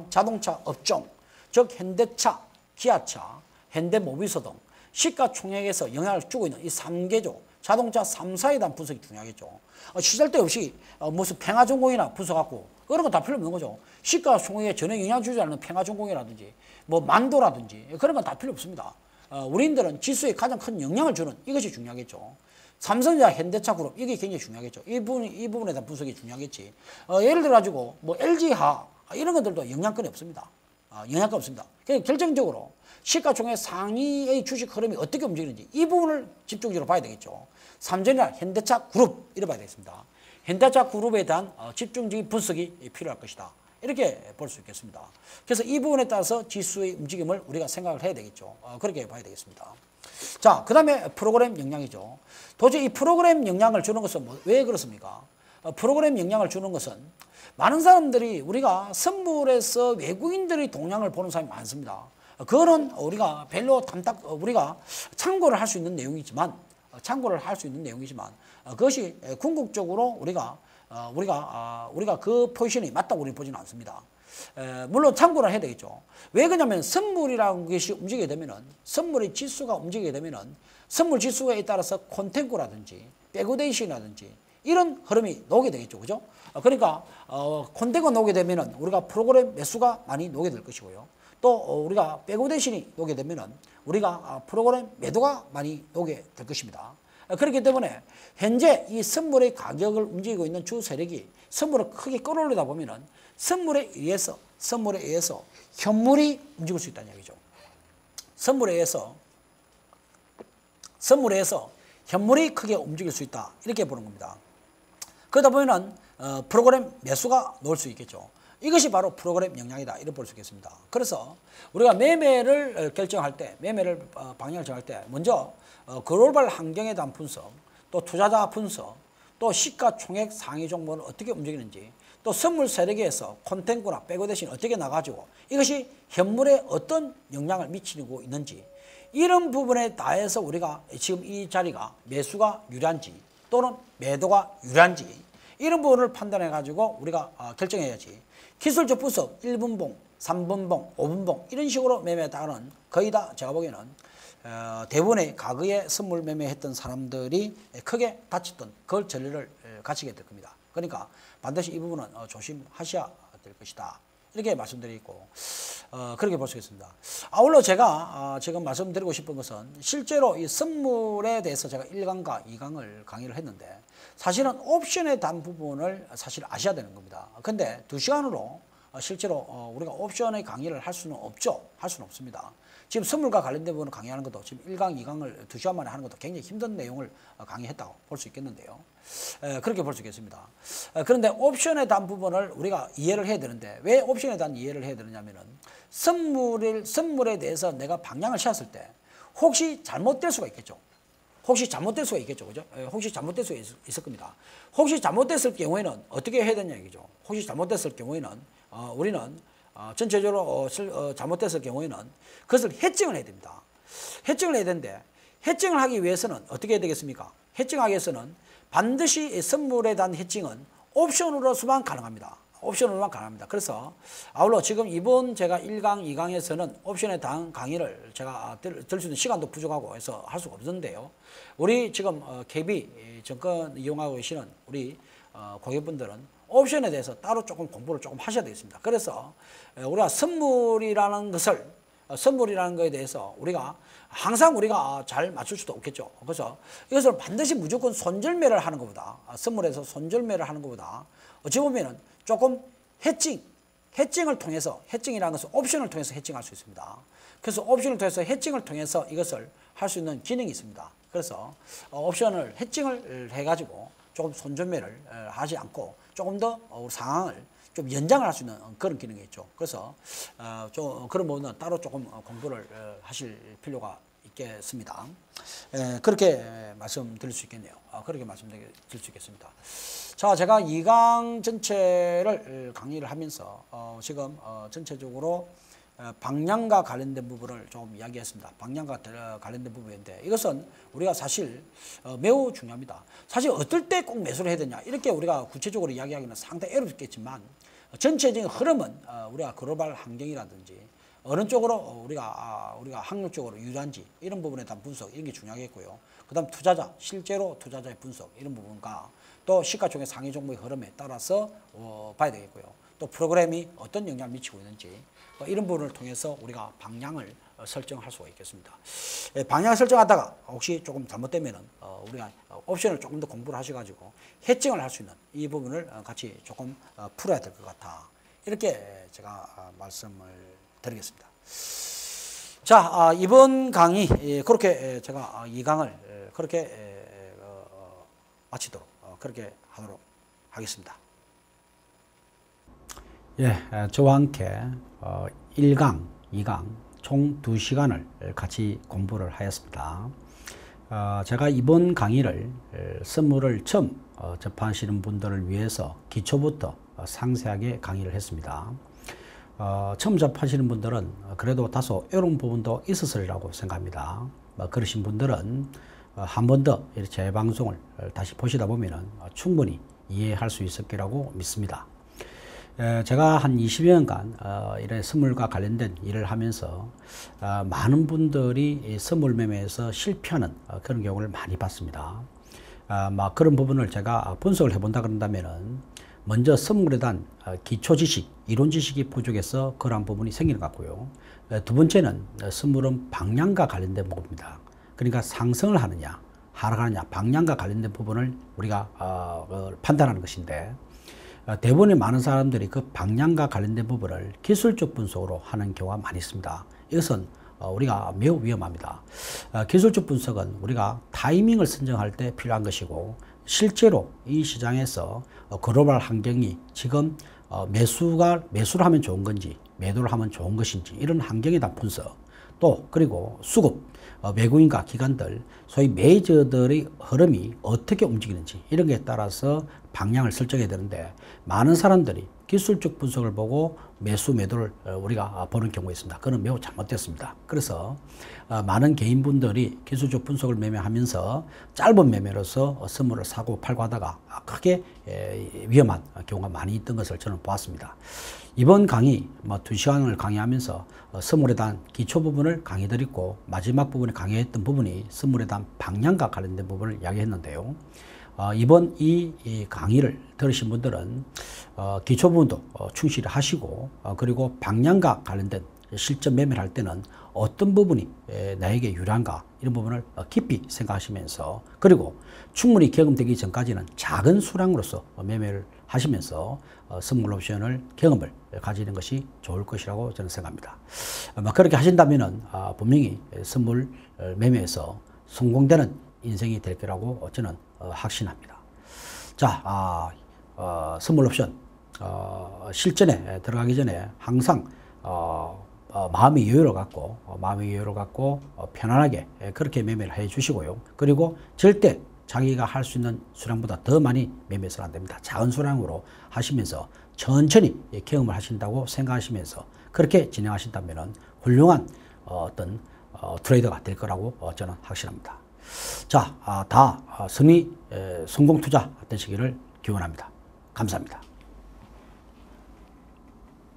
자동차 업종, 즉 현대차, 기아차, 현대모비스 등 시가총액에서 영향을 주고 있는 이 3개죠. 자동차 3사에 대한 분석이 중요하겠죠. 시잘데없이 무슨 평화전공이나 분석하고 그런 건 다 필요 없는 거죠. 시가총액에 전혀 영향 주지 않는 평화전공이라든지 뭐 만도라든지 그런 건 다 필요 없습니다. 우리들은 지수에 가장 큰 영향을 주는 이것이 중요하겠죠. 삼성전자, 현대차 그룹 이게 굉장히 중요하겠죠. 이 부분에 대한 분석이 중요하겠지. 예를 들어 가지고 뭐 LG화 이런 것들도 영향권이 없습니다. 영향권 없습니다. 그냥 결정적으로 시가총액 상위의 주식 흐름이 어떻게 움직이는지 이 부분을 집중적으로 봐야 되겠죠. 삼성전자, 현대차 그룹 이래 봐야 되겠습니다. 현대차 그룹에 대한 집중적인 분석이 필요할 것이다. 이렇게 볼 수 있겠습니다. 그래서 이 부분에 따라서 지수의 움직임을 우리가 생각을 해야 되겠죠. 그렇게 봐야 되겠습니다. 자, 그 다음에 프로그램 영향이죠. 도저히 이 프로그램 영향을 주는 것은 왜 그렇습니까? 프로그램 영향을 주는 것은 많은 사람들이 우리가 선물에서 외국인들의 동향을 보는 사람이 많습니다. 그거는 우리가 별로 우리가 참고를 할 수 있는 내용이지만 그것이 궁극적으로 우리가 그 포지션이 맞다고 우리는 보지는 않습니다. 물론 참고를 해야 되겠죠. 왜 그러냐면 선물이라는 것이 움직이게 되면은 선물의 지수가 움직이게 되면은 선물 지수에 따라서 콘텐츠라든지 백오데이션이라든지 이런 흐름이 나오게 되겠죠. 그죠? 그러니까 콘텐츠가 나오게 되면은 우리가 프로그램 매수가 많이 나오게 될 것이고요. 또 우리가 백오데이션이 나오게 되면은 우리가 프로그램 매도가 많이 나오게 될 것입니다. 그렇기 때문에 현재 이 선물의 가격을 움직이고 있는 주 세력이 선물을 크게 끌어올리다 보면은 선물에 의해서 현물이 움직일 수 있다는 얘기죠. 선물에 의해서 현물이 크게 움직일 수 있다. 이렇게 보는 겁니다. 그러다 보면은 프로그램 매수가 나올 수 있겠죠. 이것이 바로 프로그램 영향이다. 이렇게 볼 수 있겠습니다. 그래서 우리가 매매를 결정할 때, 방향을 정할 때 먼저 글로벌 환경에 대한 분석, 또 투자자 분석, 또 시가총액 상위 종목은 어떻게 움직이는지, 또 선물 세력에서 콘텐츠나 백오데이션이 어떻게 나가지고 이것이 현물에 어떤 영향을 미치고 있는지 이런 부분에 대해서 우리가 지금 이 자리가 매수가 유리한지 또는 매도가 유리한지 이런 부분을 판단해 가지고 우리가 결정해야지. 기술적 분석 1분봉, 3분봉, 5분봉 이런 식으로 매매했다가는 거의 다 제가 보기에는 대부분의 과거에 선물 매매했던 사람들이 크게 다쳤던 그걸 전례를 갖추게 될 겁니다. 그러니까 반드시 이 부분은 조심하셔야 될 것이다. 이렇게 말씀드리고 그렇게 볼 수 있습니다. 아울러 제가 지금 말씀드리고 싶은 것은 실제로 이 선물에 대해서 제가 1강과 2강을 강의를 했는데 사실은 옵션에 대한 부분을 사실 아셔야 되는 겁니다. 근데 2시간으로 실제로 우리가 옵션의 강의를 할 수는 없죠. 할 수는 없습니다. 지금 선물과 관련된 부분을 강의하는 것도 지금 1강, 2강을 2시간 만에 하는 것도 굉장히 힘든 내용을 강의했다고 볼 수 있겠는데요. 그렇게 볼 수 있겠습니다. 그런데 옵션에 대한 부분을 우리가 이해를 해야 되는데 왜 옵션에 대한 이해를 해야 되느냐면은 선물에 대해서 내가 방향을 씌웠을 때 혹시 잘못될 수가 있겠죠. 혹시 잘못될 수가 있겠죠. 그죠? 혹시 잘못될 수가 있을 겁니다. 혹시 잘못됐을 경우에는 어떻게 해야 되냐 얘기죠. 혹시 잘못됐을 경우에는 우리는 전체적으로 잘못됐을 경우에는 그것을 해칭을 해야 됩니다. 해칭을 해야 되는데 해칭을 하기 위해서는 어떻게 해야 되겠습니까? 해칭하기 위해서는 반드시 선물에 대한 해칭은 옵션으로서만 가능합니다. 옵션으로만 가능합니다. 그래서 아울러 지금 이번 제가 1강, 2강에서는 옵션에 대한 강의를 제가 들 수 있는 시간도 부족하고 해서 할 수가 없는데요. 우리 지금 KB 증권 이용하고 계시는 우리 고객분들은 옵션에 대해서 따로 조금 공부를 조금 하셔야 되겠습니다. 그래서 우리가 선물이라는 거에 대해서 우리가 항상 우리가 잘 맞출 수도 없겠죠. 그래서 이것을 반드시 무조건 손절매를 하는 것보다 선물에서 손절매를 하는 것보다 어찌 보면은 조금 해칭을 통해서 해칭이라는 것은 옵션을 통해서 해칭할 수 있습니다. 그래서 옵션을 통해서 해칭을 통해서 이것을 할 수 있는 기능이 있습니다. 그래서 옵션을 해칭을 해가지고 조금 손절매를 하지 않고 조금 더 상황을 좀 연장을 할 수 있는 그런 기능이 있죠. 그래서 좀 그런 부분은 따로 조금 공부를 하실 필요가 있겠습니다. 그렇게 말씀드릴 수 있겠네요. 그렇게 말씀드릴 수 있겠습니다. 자, 제가 2강 전체를 강의를 하면서 지금 전체적으로 방향과 관련된 부분을 조금 이야기했습니다. 방향과 관련된 부분인데 이것은 우리가 사실 매우 중요합니다. 사실 어떨 때 꼭 매수를 해야 되냐 이렇게 우리가 구체적으로 이야기하기는 상당히 어렵겠지만 전체적인 흐름은 우리가 글로벌 환경이라든지 어느 쪽으로 우리가 확률적으로 유리한지 이런 부분에 대한 분석 이런 게 중요하겠고요. 그다음 투자자 실제로 투자자의 분석 이런 부분과 또 시가총액 상위 종목의 흐름에 따라서 봐야 되겠고요. 또 프로그램이 어떤 영향을 미치고 있는지 이런 부분을 통해서 우리가 방향을 설정할 수가 있겠습니다. 방향을 설정하다가 혹시 조금 잘못되면은 우리가 옵션을 조금 더 공부를 하셔가지고 해칭을 할 수 있는 이 부분을 같이 조금 풀어야 될 것 같아. 이렇게 제가 말씀을 드리겠습니다. 자, 이번 강의 그렇게 제가 2강을 그렇게 마치도록 그렇게 하도록 하겠습니다. 예, 저와 함께 1강, 2강 총 2시간을 같이 공부를 하였습니다. 제가 이번 강의를 선물을 처음 접하시는 분들을 위해서 기초부터 상세하게 강의를 했습니다. 처음 접하시는 분들은 그래도 다소 어려운 부분도 있었으리라고 생각합니다. 그러신 분들은 한 번 더 제 방송을 다시 보시다 보면 충분히 이해할 수 있을 거라고 믿습니다. 제가 한 20여 년간 이런 선물과 관련된 일을 하면서 많은 분들이 선물 매매에서 실패하는 그런 경우를 많이 봤습니다. 그런 부분을 제가 분석을 해본다 그런다면은 먼저 선물에 대한 기초 지식, 이론 지식이 부족해서 그러한 부분이 생기는 것 같고요. 두 번째는 선물은 방향과 관련된 부분입니다. 그러니까 상승을 하느냐, 하락하느냐, 방향과 관련된 부분을 우리가 판단하는 것인데 대부분의 많은 사람들이 그 방향과 관련된 부분을 기술적 분석으로 하는 경우가 많이 있습니다. 이것은 우리가 매우 위험합니다. 기술적 분석은 우리가 타이밍을 선정할 때 필요한 것이고 실제로 이 시장에서 글로벌 환경이 지금 매수를 하면 좋은 건지 매도를 하면 좋은 것인지 이런 환경에 대한 분석 또 그리고 수급 외국인과 기관들 소위 메이저들의 흐름이 어떻게 움직이는지 이런 것에 따라서 방향을 설정해야 되는데 많은 사람들이 기술적 분석을 보고 매수 매도를 우리가 보는 경우가 있습니다. 그건 매우 잘못됐습니다. 그래서 많은 개인분들이 기술적 분석을 매매하면서 짧은 매매로서 선물을 사고 팔고 하다가 크게 위험한 경우가 많이 있던 것을 저는 보았습니다. 이번 강의 2시간을 강의하면서 선물에 대한 기초 부분을 강의드렸고 마지막 부분에 강의했던 부분이 선물에 대한 방향과 관련된 부분을 이야기했는데요. 이번 이 강의를 들으신 분들은 기초 부분도 충실히 하시고 그리고 방향과 관련된 실전 매매를 할 때는 어떤 부분이 나에게 유리한가 이런 부분을 깊이 생각하시면서 그리고 충분히 경험되기 전까지는 작은 수량으로서 매매를 하시면서 선물 옵션을 경험을 가지는 것이 좋을 것이라고 저는 생각합니다. 그렇게 하신다면은 분명히 선물 매매에서 성공되는 인생이 될 거라고 저는 확신합니다. 자, 선물 옵션 실전에 들어가기 전에 항상 마음의 여유를 갖고 편안하게 그렇게 매매를 해 주시고요. 그리고 절대 자기가 할 수 있는 수량보다 더 많이 매매해서는 안 됩니다. 작은 수량으로 하시면서 천천히 경험을 하신다고 생각하시면서 그렇게 진행하신다면 훌륭한 어떤 트레이더가 될 거라고 저는 확신합니다. 자, 다 성공 투자 되시기를 기원합니다. 감사합니다.